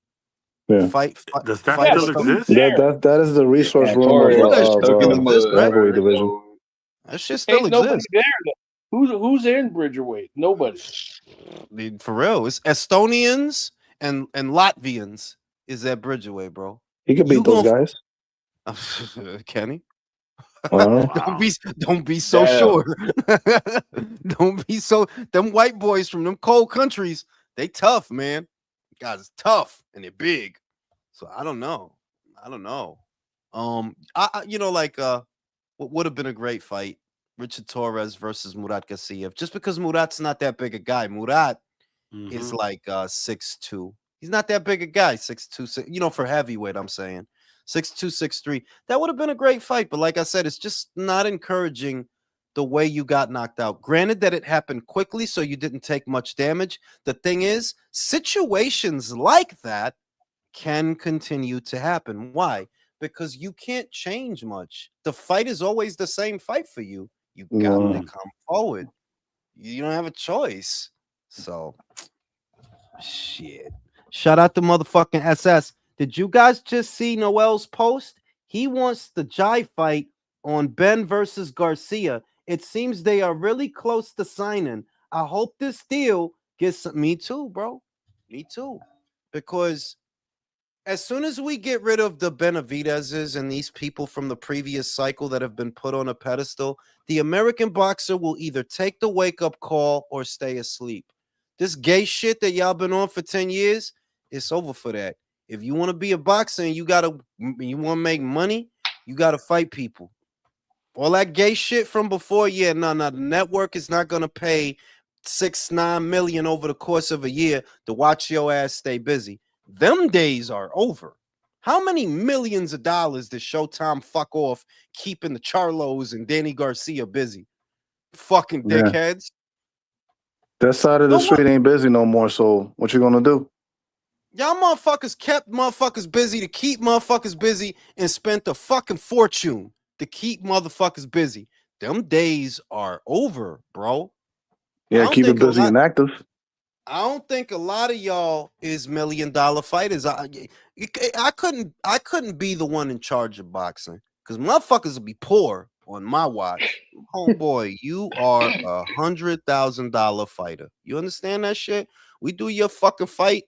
Yeah, Fight, fight, Does that fight yeah, still but who's exist? that there? that that is the resource And room I know that Torres shit took still him exists, to right? heavyweight America. division. So That shit still Ain't nobody exists. there. Who's in Bridgerweight? Nobody. Dude, for real. It's Estonians and Latvians is at Bridgerway, bro. He could You beat those gonna guys. Kenny? I don't know. don't Wow. be don't be so damn. sure. Don't be so them white boys from them cold countries, they tough, man. Guys tough and they're big. So I don't know. I don't know. What would have been a great fight? Richard Torres versus Murat Gassiev. Just because Murat's not that big a guy. Murat is Hmm. like 6'2". He's not that big a guy, 6'2", for heavyweight, I'm saying. 6'2", 6'3". That would have been a great fight, but like I said, it's just not encouraging the way you got knocked out. Granted that it happened quickly, so you didn't take much damage. The thing is, situations like that can continue to happen. Why? Because you can't change much. The fight is always the same fight for you. You got to No. Mm. come forward. You don't have a choice. So shit. Shout out to motherfucking SS. Did you guys just see Noel's post? He wants the Jai fight on Ben versus Garcia. It seems they are really close to signing. I hope this deal gets me too, bro. Me too. Because as soon as we get rid of the Benavidez's and these people from the previous cycle that have been put on a pedestal, the American boxer will either take the wake up call or stay asleep. This gay shit that y'all been on for 10 years, it's over for that. If you want to be a boxer and you want to make money, you got to fight people. All that gay shit from before, yeah, no, the network is not going to pay $6-9 million over the course of a year to watch your ass stay busy. Them days are over. How many millions of dollars did Showtime fuck off keeping the Charlos and Danny Garcia busy? Fucking Yeah. dickheads. That side of the No one, street ain't busy no more. So what you gonna do? y'all motherfuckers kept motherfuckers busy to keep motherfuckers busy and spent a fucking fortune to keep motherfuckers busy. Them days are over, bro. I Yeah, don't keep it think a busy lot. and active. I don't think a lot of y'all is $1 million fighters. I couldn't be the one in charge of boxing because motherfuckers will be poor on my watch. Homeboy, you are $100,000 fighter. You understand that shit? We do your fucking fight,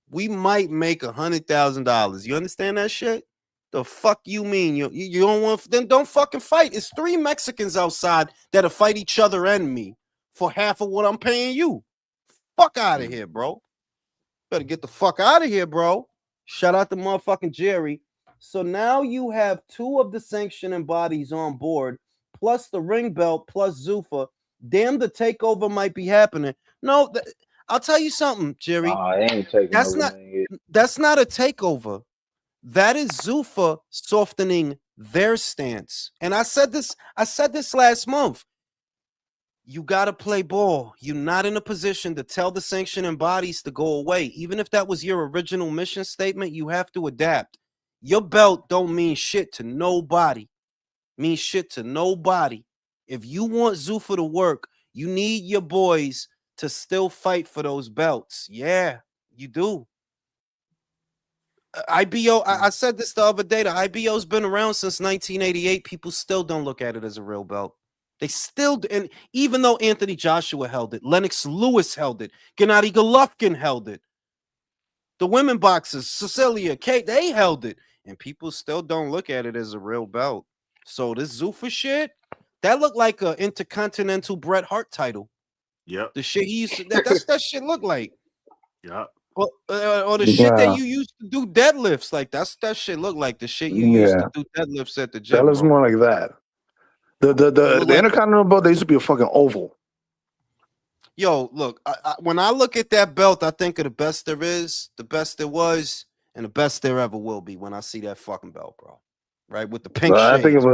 we might make $100,000. You understand that shit? The fuck you mean? You don't want, then don't fucking fight. It's 3 Mexicans outside that'll fight each other and me for half of what I'm paying you. Fuck out of here, bro. Better get the fuck out of here, bro. Shout out to motherfucking Jerry. So now you have 2 of the sanctioning bodies on board, plus the ring belt, plus Zuffa. Damn, the takeover might be happening. No, I'll tell you something, Jerry. Nah, they ain't taking That's over not nothing yet. that's not a takeover. That is Zuffa softening their stance. And I said this last month. You got to play ball. You're not in a position to tell the sanctioning bodies to go away. Even if that was your original mission statement, you have to adapt. Your belt don't mean shit to nobody. Mean shit to nobody. If you want Zuffa to work, you need your boys to still fight for those belts. Yeah, you do. IBO, I said this the other day. The IBO's been around since 1988. People still don't look at it as a real belt. They still, and even though Anthony Joshua held it, Lennox Lewis held it, Gennady Golovkin held it, the women boxers, Cecilia, Kate, they held it, and people still don't look at it as a real belt. So this Zuffa shit, that looked like an intercontinental Bret Hart title. Yep. The shit he used to, that's that shit look like. Yep. Or the shit that you used to do deadlifts, like that shit look like the shit you used to do deadlifts at the That gym, looks bro. more like that. The Look like, Intercontinental belt, they used to be a fucking oval. yo, look, when I look at that belt, I think of the best there is, the best there was, and the best there ever will be when I see that fucking belt, bro. Right, with the pink I think shades. of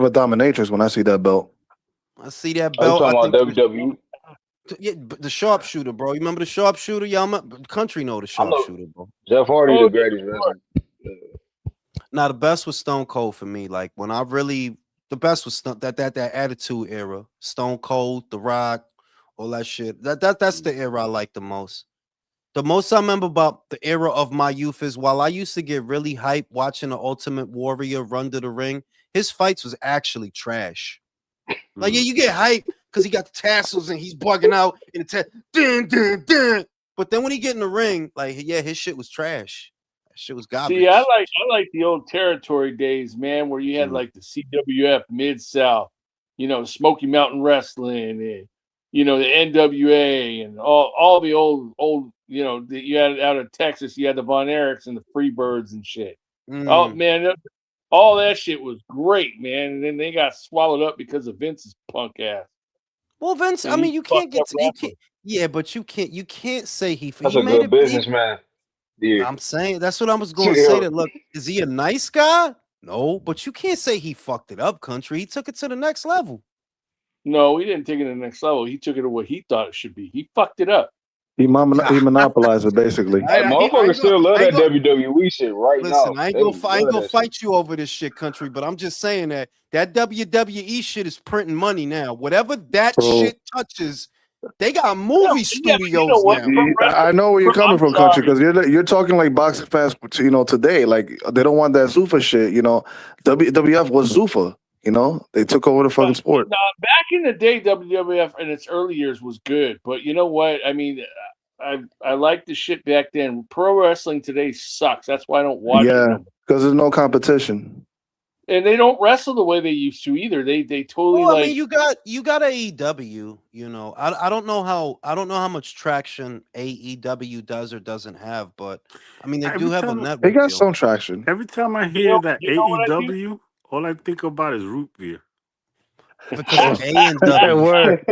a dominatrix when I see that belt. I see that Are you belt. I talking think about WWE? yeah, the sharpshooter, bro. You remember the sharpshooter? Y'all, country know the I know sharpshooter, bro. Jeff Hardy, Oh, the greatest wrestler. Now the best was Stone Cold for me. Like when I really, the best was that Attitude Era, Stone Cold, The Rock, all that shit. That's the era I like the most. The most I remember about the era of my youth is while I used to get really hyped watching the Ultimate Warrior run to the ring, his fights was actually trash. Like yeah, you get hyped because he got the tassels and he's bugging out and dun, dun, dun. But then when he get in the ring, like yeah, his shit was trash. That shit was see, garbage. I like the old territory days, man, where you had like the CWF Mid South, Smoky Mountain Wrestling, and the NWA, and all the old, that you had out of Texas. You had the Von Erichs and the Freebirds and shit. Oh Mm. man, all that shit was great, man. And then they got swallowed up because of Vince's punk ass. Well, Vince, I And mean, he you can't fucked get up to, you can't. wrestling. Yeah, but you can't say That's he a made good it. businessman. Yeah. I'm saying that's what I was going to say. That look, is he a nice guy? No, but you can't say he fucked it up, country. He took it to the next level. No, he didn't take it to the next level. He took it to what he thought it should be. He fucked it up. He monopolized it basically. Hey, motherfuckers still love that WWE shit right Listen, now. They I ain't love gonna that shit. fight you over this shit, country. But I'm just saying that WWE shit is printing money now. Whatever that So shit touches, they got Yeah, movie yeah, but you know studios what? now. I know where you're coming I'm from, country, sorry. because you're talking like boxing fans, today. Like they don't want that Zuffa shit. WWF was Zuffa. They took over the fucking sport. No, back in the day, WWF in its early years was good, but you know what? I mean, I liked the shit back then. Pro wrestling today sucks. That's why I don't watch it Yeah, no more. because there's no competition. And they don't wrestle the way they used to either. They totally Well, I mean, like. you got AEW. I don't know how much traction AEW does or doesn't have, but I mean they do Every have a time, They network got deal. some traction. every time I hear that You know what I do? AEW, all I think about is root beer. Because A and W. Word.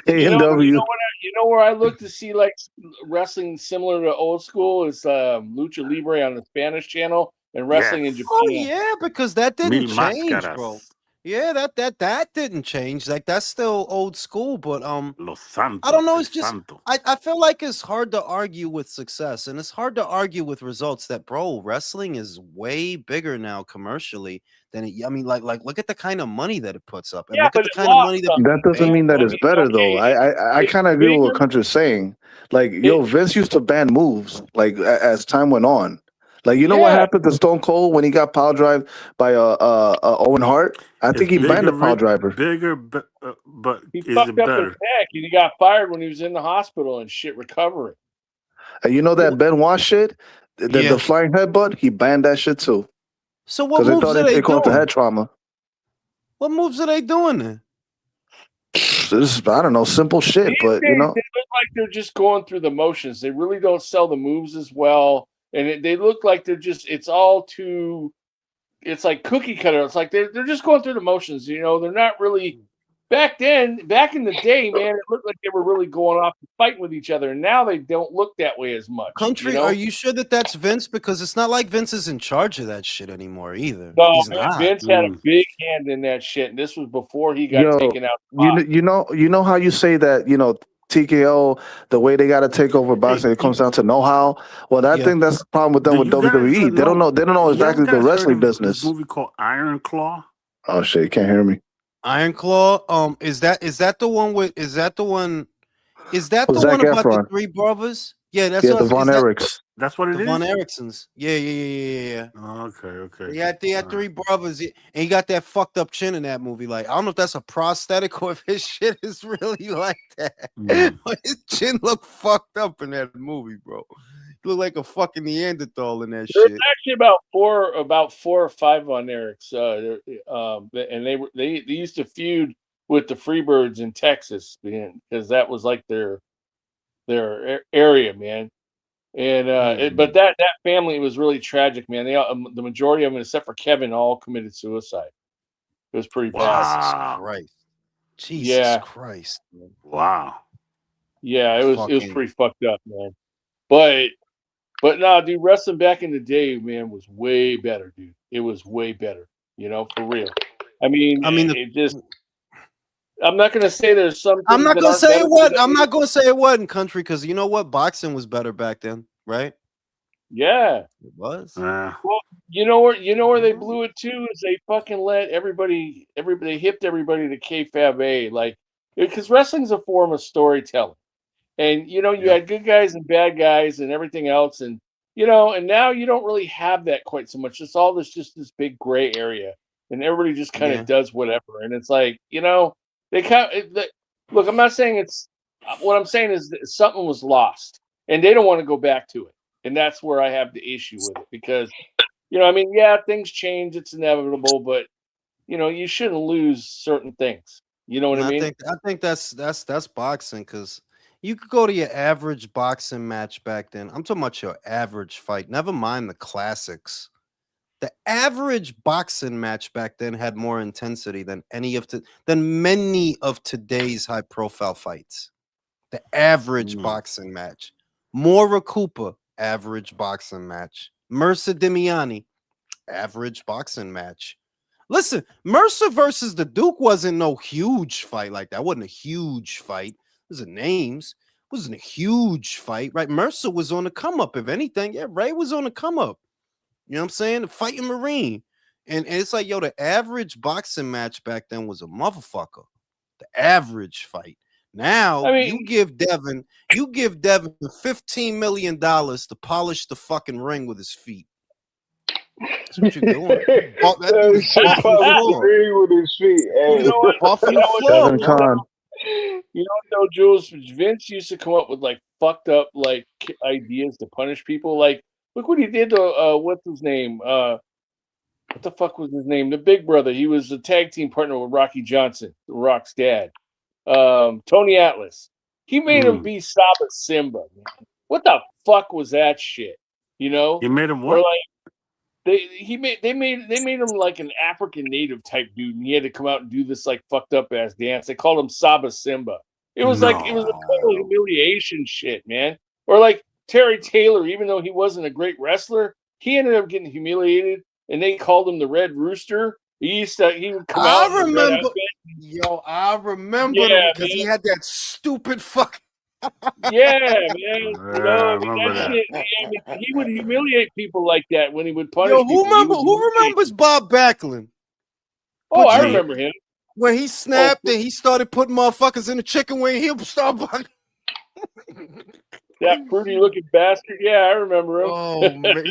A You and know, W. you know where I look to see like wrestling similar to old school is Lucha Libre on the Spanish channel and Yes. wrestling in Oh Japan. yeah, because that didn't Mil change, bro. máscaras. Yeah, that didn't change. Like that's still old school, but Los I don't Santos. know. El It's just Santo. I feel like it's hard to argue with success, and it's hard to argue with results. That bro, wrestling is way bigger now commercially than it. I mean, like look at the kind of money that it puts up, and Yeah, look but at the it kind of lost money that something, That people doesn't pay man. mean that I for it's it. mean, better okay, though. I it's kind of agree with what bigger. Country's saying. Like, It, yo, Vince used to ban moves like as time went on. Like, you know what yeah, happened to Stone Cold when he got power drive by Owen Hart? I It's think he banned bigger, the power driver. but he is fucked it up his better? neck and he got fired when he was in the hospital and shit recovering. And you know that Benoit shit, the Yeah. flying headbutt, he banned that shit too So what because they moves thought are they it caused the doing? head trauma. What moves are they doing then? This is, I don't know, simple These shit, but you days, know, they look like they're just going through the motions. They really don't sell the moves as well, and they look like they're just. It's all too. It's like cookie cutter. It's like they're just going through the motions. You know, they're not really. Back then, back in the day, man, it looked like they were really going off and fighting with each other. And now they don't look that way as much. You Country, are know, you sure that that's Vince? Because it's not like Vince is in charge of that shit anymore either. no, He's man, not. Vince had a big hand in that shit, and this was before he got yo, taken out. you know how you say that, you know, TKO, the way they got to take over Hey, boxing, it comes down to know-how. Well, I Yeah. think that's the problem with them do with you guys WWE. know? They don't know You exactly the guys heard wrestling of this business. movie called Iron Claw? Oh shit, you can't hear me. Iron Claw. Is that the one with? Is that With the Zac one about the Efron, three brothers? Yeah, that's yeah, what. the Von Is that Erichs. That's what the it Von is. Ericksons? Yeah. Okay, okay. They All had right. three brothers, and he got that fucked up chin in that movie. Like I don't know if that's a prosthetic or if his shit is really like that. Mm. But his chin looked fucked up in that movie, bro. He looked like a fucking Neanderthal in that There's shit. actually about four or five on Eric's, and they used to feud with the Freebirds in Texas, man, because that was like their area, man. And but that family was really tragic, man. The majority of them, except for Kevin, all committed suicide. It was pretty bad. Jesus Wow. Christ. Jesus Yeah, Christ. Man. Wow. yeah, it was Fucking pretty fucked up, man. But nah, dude, wrestling back in the day, man, was way better, dude. It was way better, for real. I mean, I mean the it just. I'm not gonna say there's some I'm things not that gonna aren't say better it wasn't. I'm today. not gonna say it wasn't country because you know what? Boxing was better back then, right? Yeah. It was. Well, you know where they blew it to is they fucking let everybody hipped everybody to kayfabe A, like because wrestling's a form of storytelling. And you Yep. had good guys and bad guys and everything else, and and now you don't really have that quite so much. It's all this big gray area, and everybody just kind of Yeah. does whatever. And it's like they look. I'm not saying it's what I'm saying is that something was lost, and they don't want to go back to it, and that's where I have the issue with it because I mean, yeah, things change, it's inevitable, but you shouldn't lose certain things. You know what I And mean? I think that's boxing because you could go to your average boxing match back then. I'm talking about your average fight. Never mind the classics. The average boxing match back then had more intensity than than many of today's high profile fights. The average Mm. boxing match. Maura Cooper, average boxing match. Mercer Demiani, average boxing match. Listen, Mercer versus the Duke wasn't no huge fight like that. Wasn't a huge fight. Those are names. Wasn't a huge fight, right? Mercer was on the come up. If anything, yeah, Ray was on the come up. You know what I'm saying? The fighting Marine. And it's like, yo, the average boxing match back then was a motherfucker. The average fight. I Now mean, you give Devin $15 million to polish the fucking ring with his feet. That's what you're doing. That dude That is shit buffing the probably floor. agree with his feet. Dude you is know what? You buffing know the what? floor, Devin You know what? bro. Khan. You know what though, Jules? Vince used to come up with like fucked up like ideas to punish people. Like, look what he did to what's his name? What the fuck was his name? The Big Brother. He was a tag team partner with Rocky Johnson, The Rock's dad. Tony Atlas. He made him Mm. be Saba Simba. Man. What the fuck was that shit? You know? You made him Or what? they made him like an African native type dude, and he had to come out and do this like fucked up ass dance. They called him Saba Simba. It was a total No. humiliation shit, man. Or like Terry Taylor, even though he wasn't a great wrestler, he ended up getting humiliated, and they called him the Red Rooster. He would come out in I the red remember, outfit. I remember Yeah, because he man. had that stupid fuck. Yeah, man. You know, I I mean remember that that. shit. I mean, he would humiliate people like that when he would punish Yo, people. He would who humiliate remembers people. Bob Backlund? Oh, I Me. remember him. When he Oh, snapped and he started putting motherfuckers in the chicken wing, he'll start bugging. that fruity looking bastard. Yeah, I remember him. Oh man,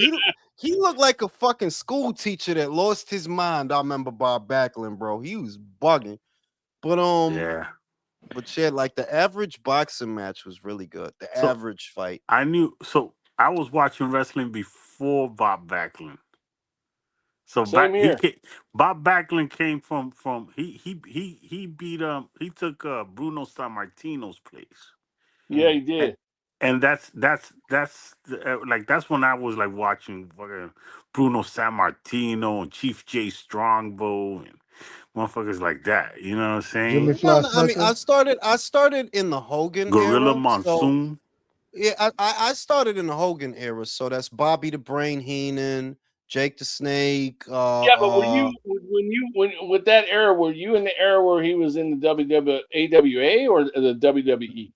he looked like a fucking school teacher that lost his mind. I remember Bob Backlund, bro. He was bugging. But Yeah. yeah, like the average boxing match was really good. The So average fight. I knew. So I was watching wrestling before Bob Backlund. So Same here. Bob Backlund came from he beat he took Bruno Sammartino's place. Yeah, he And, did. and like that's when I was like watching fucking Bruno Sammartino and Chief J Strongbow and motherfuckers like that. You know what I'm Jimmy saying? Fly No, I mean, Snuka. I started in the Hogan Gorilla era. So Monsoon. yeah, I started in the Hogan era. So that's Bobby the Brain Heenan, Jake the Snake. Yeah, but were you when with that era? Were you in the era where he was in the AWA or the WWE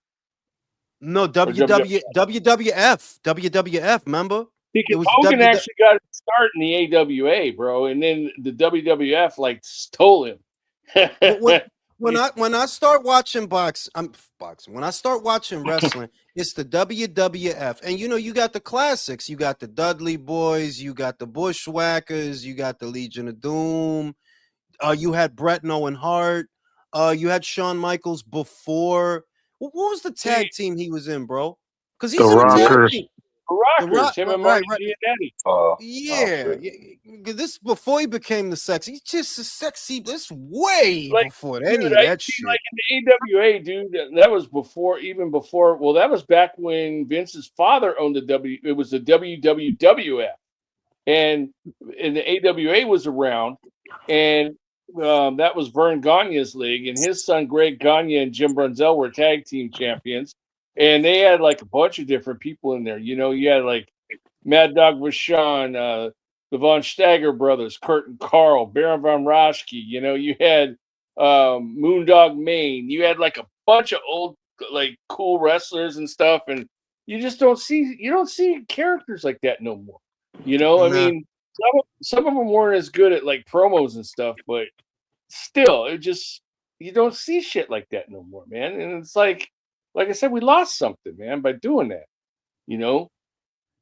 No, or WWF? WWF. Remember? It Because was Hogan WWF. actually got his start in the AWA, bro, and then the WWF like stole him. When I start watching boxing, when I start watching wrestling, it's the WWF, and you got the classics. You got the Dudley Boys, you got the Bushwhackers, you got the Legion of Doom. You had Bret and Owen Hart. You had Shawn Michaels before. What was the See, tag team he was in, bro? Because The he's in a tag Rockers. team. the The Rockers, him and Marty Giannetti. Oh Yeah, shit. this before he became the sexy. He's just a sexy. This way Like, before dude, any of I that see, shit. like in the AWA, dude. That was even before. Well, that was back when Vince's father owned the W. It was the WWWF, and the AWA was around, and that was Vern Gagne's league, and his son Greg Gagne and Jim Brunzell were tag team champions, and they had like a bunch of different people in there. You know, you had like Mad Dog Vachon, the Von Stagger brothers, Kurt and Carl, Baron von Raschke. You know, you had Moondog Maine. You had like a bunch of old, like cool wrestlers and stuff, and you just don't see characters like that no more. You know, I Nah. mean, some of them weren't as good at like promos and stuff, but still, you don't see shit like that no more, man. And it's like I said, we lost something, man, by doing that. You know,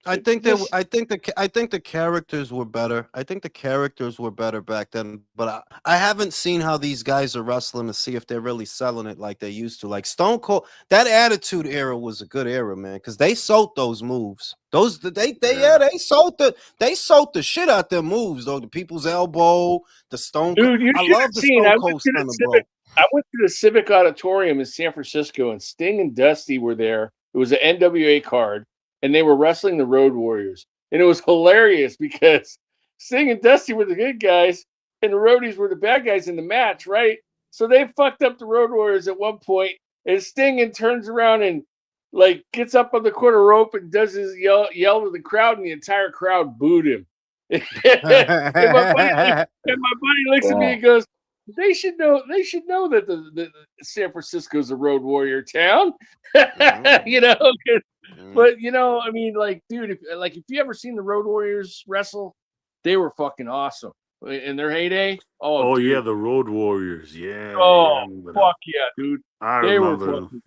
I think the characters were better. I think the characters were better back then, but I haven't seen how these guys are wrestling to see if they're really selling it like they used to. Like Stone Cold, that Attitude Era was a good era, man, because they sold those moves. They sold the shit out their moves though. The People's Elbow, the Stone Cold. dude, you I should love have the seen. Stone Cold Stunner, bro. I went to the Civic Auditorium in San Francisco, and Sting and Dusty were there. It was an NWA card, and they were wrestling the Road Warriors, and it was hilarious because Sting and Dusty were the good guys, and the Roadies were the bad guys in the match, right? So they fucked up the Road Warriors at one point, and Sting and turns around and like gets up on the quarter rope and does his yell to the crowd, and the entire crowd booed him. and my buddy looks at me and goes, They should know that the San Francisco's a road warrior town. You know, but I mean, like, dude, if you ever seen the Road Warriors wrestle, they were fucking awesome in their heyday. Oh Dude. yeah, the Road Warriors. Yeah. Oh, I remember fuck that. yeah, dude. I They were remember them. fucking.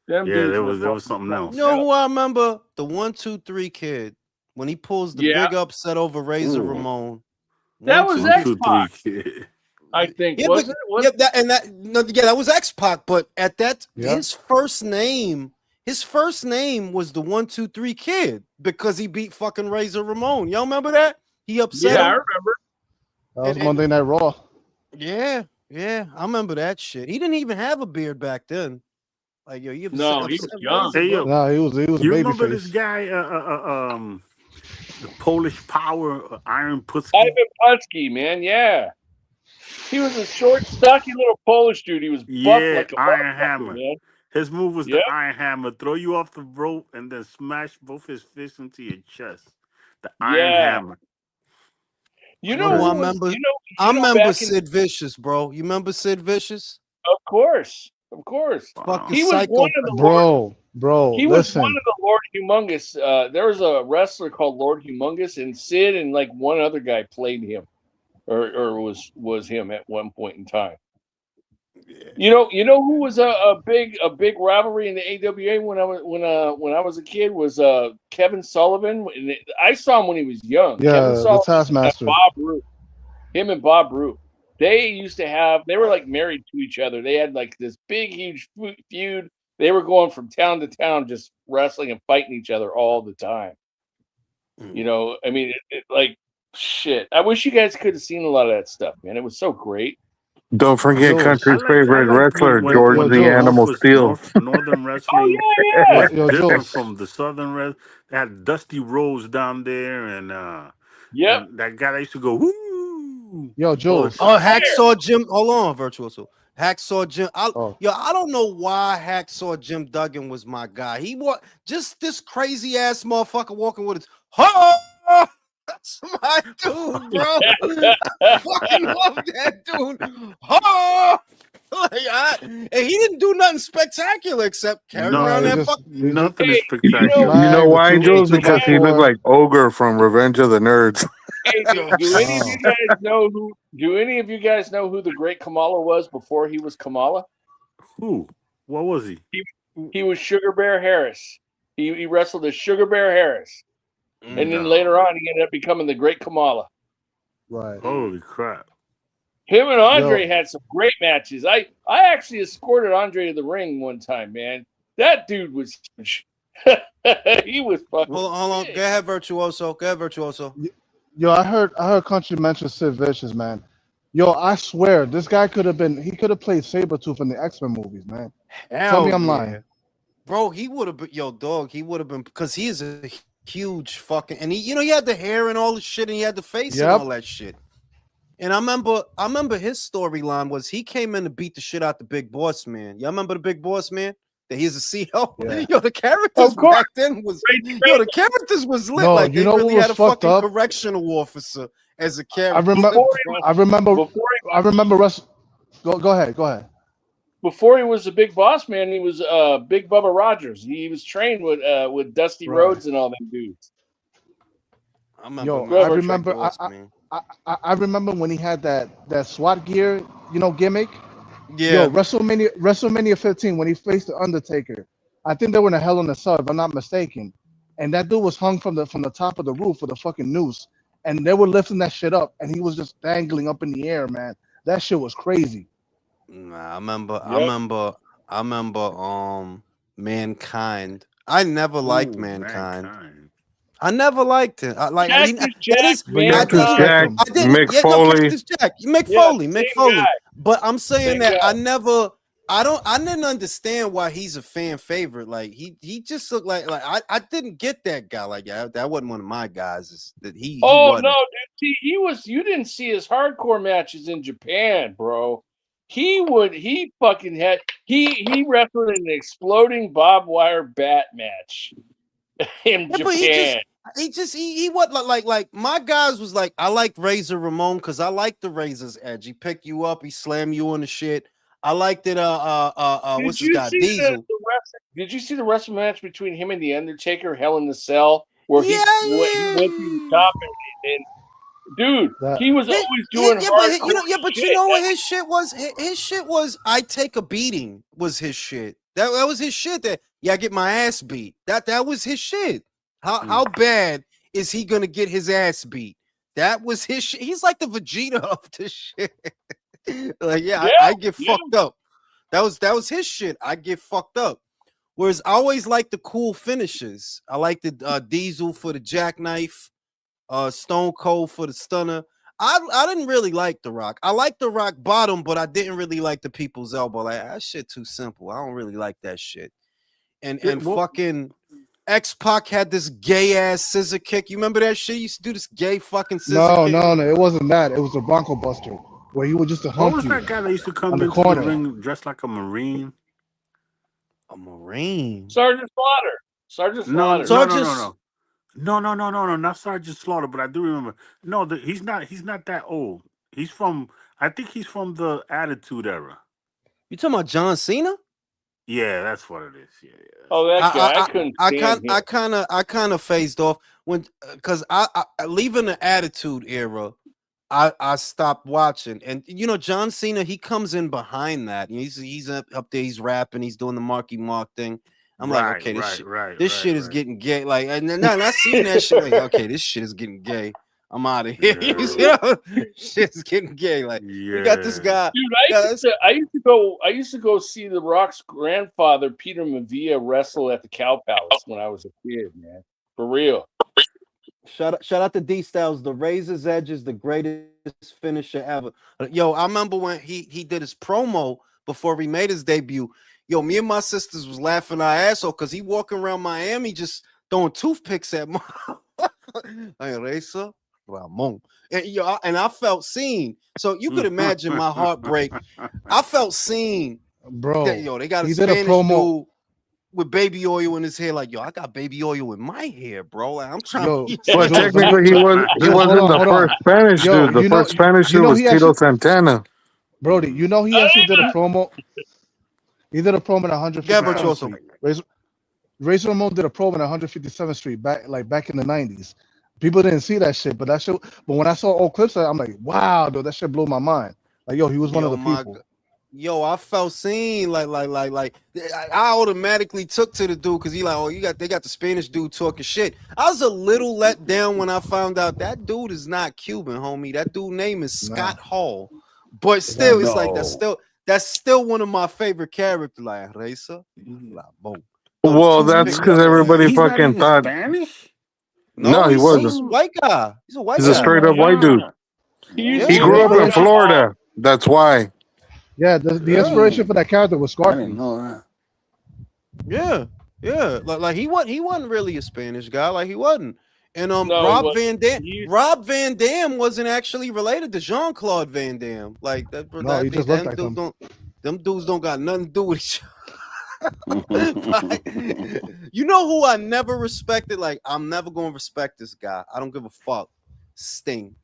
Them Yeah, dudes there were was fucking something else. You know who I remember? The 1, 2, 3 kid when he pulls the big upset over Razor Ramon. That was 1, 2, 3 X-Pac, kid. I think, Yeah, wasn't it? that was X-Pac. But at that, Yeah. his first name was the 1, 2, 3 kid because he beat fucking Razor Ramon. Y'all remember that? He upset him. Yeah, I remember. That was Monday Night Raw. Yeah, I remember that shit. He didn't even have a beard back then. Like, yo, No, he was young. Hey yo, No, he was a you baby remember face. this guy? the Polish Power, Iron Pussy. Ivan Putski, man, yeah. He was a short, stocky little Polish dude. He was buff Yeah, like a Iron motherfucker, Hammer. man. His move was Yep, the Iron Hammer, throw you off the rope and then smash both his fists into your chest. The Iron yeah. Hammer. You know Bro, I who was? remember I You know remember back in. Sid Vicious, bro. You remember Sid Vicious? Of course, of course. Fucking Wow. He was one psycho. of the Lord. Bro, He was one listen. of the Lord Humongous. There was a wrestler called Lord Humongous, and Sid and like one other guy played him, or was him at one point in time. You know who was a big rivalry in the AWA when I was a kid was Kevin Sullivan. And I saw him when he was young. Kevin Yeah, the Sullivan and Taskmaster. Bob Roop. Him and Bob Roop. They were like married to each other. They had like this big huge feud. They were going from town to town just wrestling and fighting each other all the time. You know, I mean, like shit. I wish you guys could have seen a lot of that stuff, man. It was so great. Don't forget Jules. I country's liked favorite wrestler, when Yo, George yo, when the Jules. North Animal was Steel. Northern Oh wrestling yeah, was yeah. Yo, different Jules. from the Southern They had Dusty Rhodes down there Yep. and that guy that used to go woo Yo, all the Jules. Oh, time. Hacksaw Jim. Hold on, Virtuoso. Hacksaw Jim. Oh, I don't know why Hacksaw Jim Duggan was my guy. He was just this crazy ass motherfucker walking with his That's my dude, bro. I fucking love that dude. And he didn't do nothing spectacular except carry nah, around he that just fucking. he just Nothing is Hey, you know, You know swag, the why, the Jules? two hey, by Because he looked four. like Ogre from Revenge of the Nerds. hey, do any of you Oh, guys know who? Do any of you guys know who the Great Kamala was before he was Kamala? who? What was he? He he was Sugar Bear Harris. He wrestled as Sugar Bear Harris, and then No. later on he ended up becoming the Great Kamala. right. Holy crap. Him and Andre Yo, had some great matches. I actually escorted Andre to the ring one time, man. That dude was huge. He was fucking Hold on. Go big. ahead, Virtuoso. Go ahead, Virtuoso. yo, I heard Country mention Sid Vicious, man. Yo, I swear, this guy he could have played Sabretooth in the X-Men movies, man. Tell me Hell I'm yeah. lying. Bro, he would have been dog. He would have been because he is a huge fucking and he had the hair and all the shit and he had the face and Yep. all that shit. And I remember his storyline was he came in to beat the shit out the big boss man. Y'all remember the big boss man? That he's a CO. Yeah. Yo, the characters Of course, back then was great. the characters was lit. No, Like you they know what really was had a fucked fucking up? correctional officer as a I character. remember. Before he was, I remember. before I remember. Go ahead. Go ahead. before he was a big boss man, he was Big Bubba Rogers. He was trained with Dusty Right. Rhodes and all them dudes. I remember Yo, him Go as I ahead, the Virtual. big remember. boss man. I remember when he had that SWAT gear, gimmick. Yo, Yeah. WrestleMania 15 when he faced the Undertaker. I think they were in a Hell in a Cell, if I'm not mistaken. And that dude was hung from the top of the roof with a fucking noose, and they were lifting that shit up, and he was just dangling up in the air, man. That shit was crazy. Nah, I Yep. remember I remember Mankind. I never liked Ooh, Mankind. mankind. I never liked it. Cactus That Jack, is But you I have to Cactus didn't respect Jack, him. I didn't Mick yeah no Foley. Cactus Jack. Mick yeah, Foley, Mick same Foley. guy, But I'm saying same that guy. I didn't understand why he's a fan favorite. Like he just looked like I didn't get that guy. Like that wasn't one of my guys. That he Oh no, wasn't. dude! See, you didn't see his hardcore matches in Japan, bro. He fucking had he wrestled in an exploding barbed wire bat match in Yeah, but Japan. he what like my guys was like I liked Razor Ramon because I liked the Razor's edge. He picked you up, he slammed you on the shit. I liked it. What's Did his you guy? see Diesel. Did you see the wrestling match between him and the Undertaker, Hell in the Cell, where Yeah, he yeah. went through the top and dude, That he was always doing hardcore But you shit. know what his shit was? His shit was I take a beating was his shit. That was his shit. That I get my ass beat. That was his shit. How bad is he gonna get his ass beat? That was his shit. He's like the Vegeta of this shit. Like Yeah, I get yeah. fucked up. That was his shit. I get fucked up. Whereas I always like the cool finishes. I like the Diesel for the jackknife, Stone Cold for the stunner. I didn't really like The Rock. I like The Rock bottom, but I didn't really like the People's Elbow. Like that shit too simple. I don't really like that shit. And Yeah, fucking X-Pac had this gay ass scissor kick. You remember that shit? He used to do this gay fucking scissor No, kick. no, no. It wasn't that. It was a Bronco Buster where he would just What hump was you that guy that used to on come the into the corner. ring dressed like a Marine? A Marine. Sergeant Slaughter. Sergeant No, Slaughter. no, no, no, Sergeant. no, not Sergeant Slaughter, but I do remember. No, he's not that old. He's from, I think he's from the Attitude Era. You talking about John Cena? Yeah, that's what it is. Yeah, Oh, that guy. I couldn't stand him. I kind of phased off when, because I leaving the Attitude Era, I stopped watching. And you know, John Cena, he comes in behind that. He's up there, he's rapping, he's doing the Marky Mark thing. I'm like, okay, this shit is getting gay. Like, and then I seen that shit. Like, okay, this shit is getting gay. I'm out of here. Yeah. You know, shit's getting gay. Like, we got this guy. Dude, I used to go see The Rock's grandfather, Peter Mavia, wrestle at the Cow Palace when I was a kid, man. For real. Shout out to D Styles. The Razor's Edge is the greatest finisher ever. Yo, I remember when he did his promo before he made his debut. Yo, me and my sisters was laughing our ass off because he walking around Miami just throwing toothpicks at my Razor Ramon. And and I felt seen. So you could imagine my heartbreak. I felt seen. Bro, they got a he did a Spanish promo dude with baby oil in his hair. Like, yo, I got baby oil in my hair, bro. Like, I'm trying. Yo, Well, technically, he wasn't the first Spanish dude. The first Spanish dude was Tito Santana. Brody, you know he actually did a promo. He did a promo in 157th Street. Razor Ramon did a promo in 157th Street back in the 90s. People didn't see that shit, but when I saw old clips, I'm like, wow, dude, that shit blew my mind. Like, yo, he was one of the people. Yo, I felt seen. Like, I automatically took to the dude because he like, oh, they got the Spanish dude talking shit. I was a little let down when I found out that dude is not Cuban, homie. That dude name is Scott Hall. But still, it's like that's still one of my favorite characters. Like Reza. Well, that's because everybody fucking thought Spanish. No, he wasn't. He's a white guy. He's a white guy. He's a straight up white dude. He grew up in Florida. That's why. Yeah, the inspiration for that character was Scarface. I didn't know that. Yeah. Like he wasn't really a Spanish guy. Like he wasn't. And No, Rob Van Dam wasn't actually related to Jean-Claude Van Damme. Like that. No, he just looked like him. Them dudes don't got nothing to do with each other. You know who I never respected? Like, I'm never gonna respect this guy. I don't give a fuck. Sting.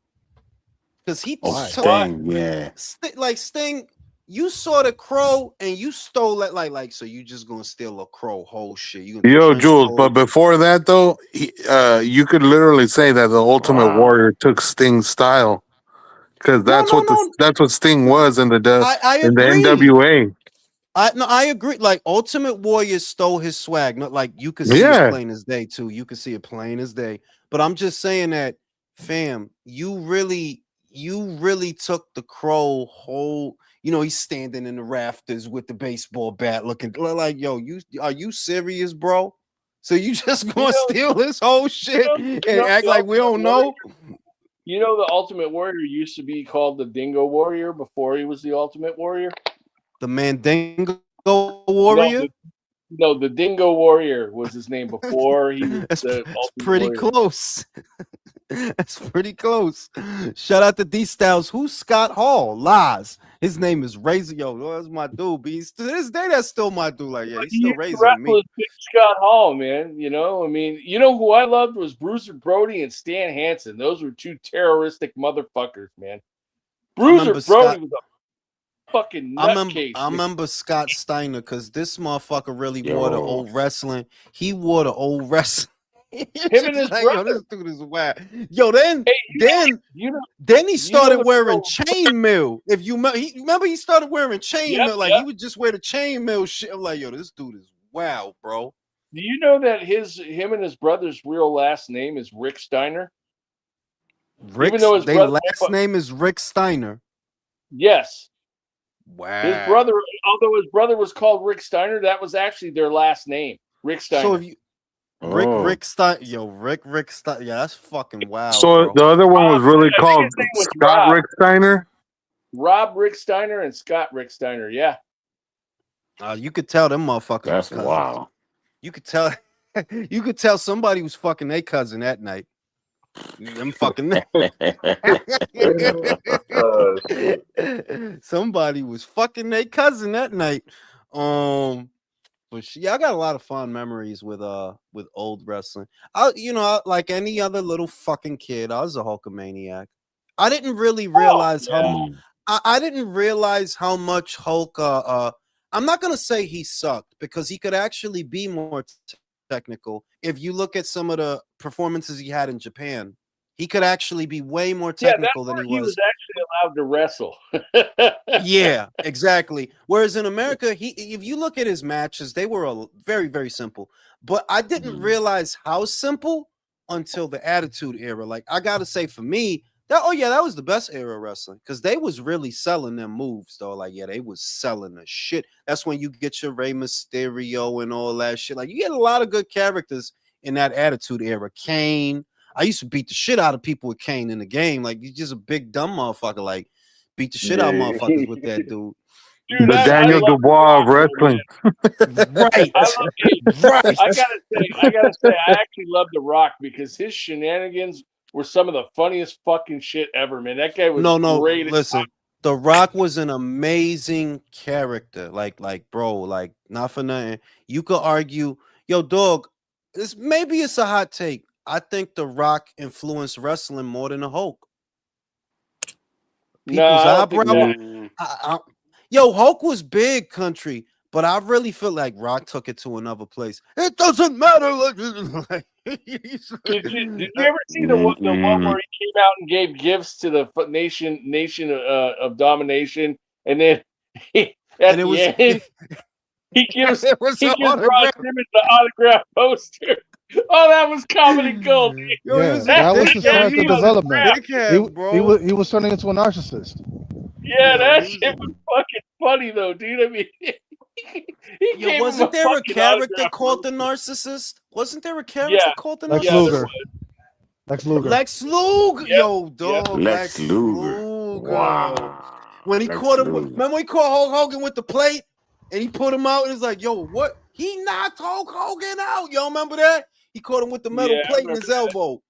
Because Sting, yeah. Sting, you saw the Crow and you stole it. Like, so you just gonna steal a Crow whole shit. Yo, Jules, but before that though, you could literally say that the Ultimate Warrior took Sting's style. Because that's what Sting was in the NWA. I agree. Like, Ultimate Warrior stole his swag. Not like you could see it plain as day too. You could see it plain as day. But I'm just saying that, fam, you really took the Crow whole. You know, he's standing in the rafters with the baseball bat, looking like, yo, are you serious, bro? So you just gonna steal this whole shit and act like we don't know? You know, the Ultimate Warrior used to be called the Dingo Warrior before he was the Ultimate Warrior. The Mandingo Warrior? No, the Dingo Warrior was his name before he was the Ultimate pretty Warrior. Close. That's pretty close. Shout out to D Styles. Who's Scott Hall? Lies. His name is Razor. Yo, that's my dude. But to this day, that's still my dude. Like, yeah, he's still Razor me. Scott Hall, man. You know, I mean, you know who I loved was Bruiser Brody and Stan Hansen. Those were two terroristic motherfuckers, man. Bruiser Brody was a fucking nutcase. I remember Scott Steiner because this motherfucker really wore the old wrestling. He wore the old wrestling. Him and his brother. Yo, this dude is wild. Yo, then he started wearing chainmail. If you remember, he started wearing chainmail. Like he would just wear the chainmail shit. I'm like, yo, this dude is wild, bro. Do you know that him and his brother's real last name is Rick Steiner? Even though his last name is Rick Steiner. Yes. Wow. His brother, although his brother was called Rick Steiner, that was actually their last name, Rick Steiner. So if you Rick Steiner, Rick Steiner, yeah, that's fucking wild. So the other one was really called Scott Rick Steiner. Rob Rick Steiner and Scott Rick Steiner, yeah. You could tell them motherfuckers. That's wow. You could tell. You could tell somebody was fucking their cousin that night. Them fucking somebody was fucking their cousin that night. But yeah, I got a lot of fond memories with old wrestling. Like any other little fucking kid, I was a Hulkamaniac. I didn't really realize I didn't realize how much Hulk. I'm not gonna say he sucked because he could actually be more technical. If you look at some of the performances he had in Japan, he could actually be way more technical than he was. He was actually allowed to wrestle. Yeah, exactly. Whereas in America, if you look at his matches, they were very, very simple. But I didn't realize how simple until the Attitude Era. Like, I gotta say, for me, that was the best era of wrestling because they was really selling them moves, though. Like, yeah, they was selling the shit. That's when you get your Rey Mysterio and all that shit. Like, you get a lot of good characters in that Attitude Era. Kane. I used to beat the shit out of people with Kane in the game. Like, he's just a big dumb motherfucker. Like, beat the shit out of motherfuckers with that dude. Dude, the Daniel Dubois of wrestling. Right. Right. I gotta say, I actually love The Rock because his shenanigans were some of the funniest fucking shit ever, man. That guy was great. Listen, The Rock was an amazing character. Like, bro, like, not for nothing. You could argue, yo, dog, maybe it's a hot take. I think The Rock influenced wrestling more than the Hulk. People's eyebrow. Yo, Hulk was big, country, but I really feel like Rock took it to another place. It doesn't matter. Did you ever see the one where he came out and gave gifts to the nation of domination, and then at the end he gives Ron Simmons the autograph poster? Oh, that was comedy gold. Yo, that was his character development. He was turning into a narcissist. Yeah, that shit was fucking funny though, dude. I mean, wasn't there a character called the Narcissist? Wasn't there a character called the Narcissist? Lex Luger. Lex Luger. Yep. Yo, dog. Yep. Lex Luger. Wow. When he caught him, remember he caught Hulk Hogan with the plate and he put him out and it's like, yo, what? He knocked Hulk Hogan out. Y'all remember that? He caught him with the metal plate in his elbow.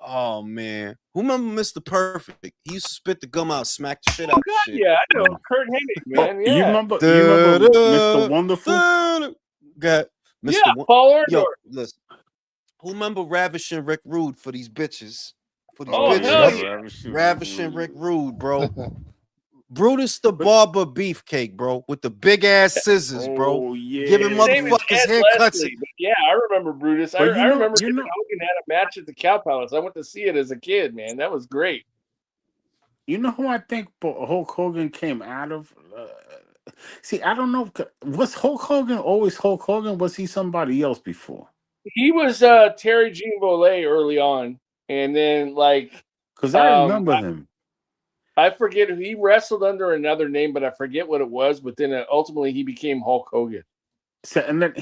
Oh man, who remember Mr. Perfect? He used to spit the gum out, smack the shit out. Yeah, I know Kurt Hennig, man. Yeah. You remember Mr. Wonderful? Got Mr. Paul Orndorff. Yo, listen. Who remember ravishing Rick Rude for these bitches? Ravishing Rick Rude, bro. Brutus the Barber Beefcake, bro, with the big ass scissors, bro. Oh, yeah. Giving motherfuckers haircuts. Yeah, I remember Brutus. I remember Hogan had a match at the Cow Palace. I went to see it as a kid, man. That was great. You know who I think Hulk Hogan came out of? See, I don't know. Was Hulk Hogan always Hulk Hogan? Was he somebody else before? He was Terry Jean Volet early on, and then because I remember him. I forget who he wrestled under another name, but I forget what it was. But then ultimately he became Hulk Hogan. So, and then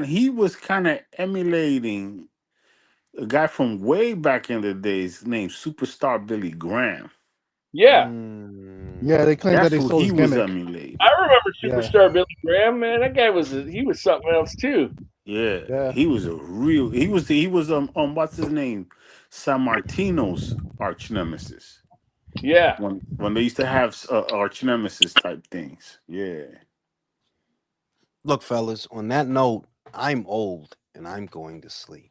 he was kind of emulating a guy from way back in the days named Superstar Billy Graham. Yeah. Yeah, they claimed that he stole his gimmick. I remember Superstar Billy Graham, man. That guy was something else too. Yeah. He was what's his name? San Martino's arch nemesis. Yeah. When they used to have arch nemesis type things. Yeah. Look, fellas, on that note, I'm old and I'm going to sleep.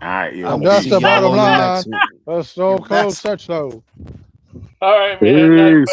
All right, yo. And that's the bottom line. A Stone Cold Touchdown. All right, man.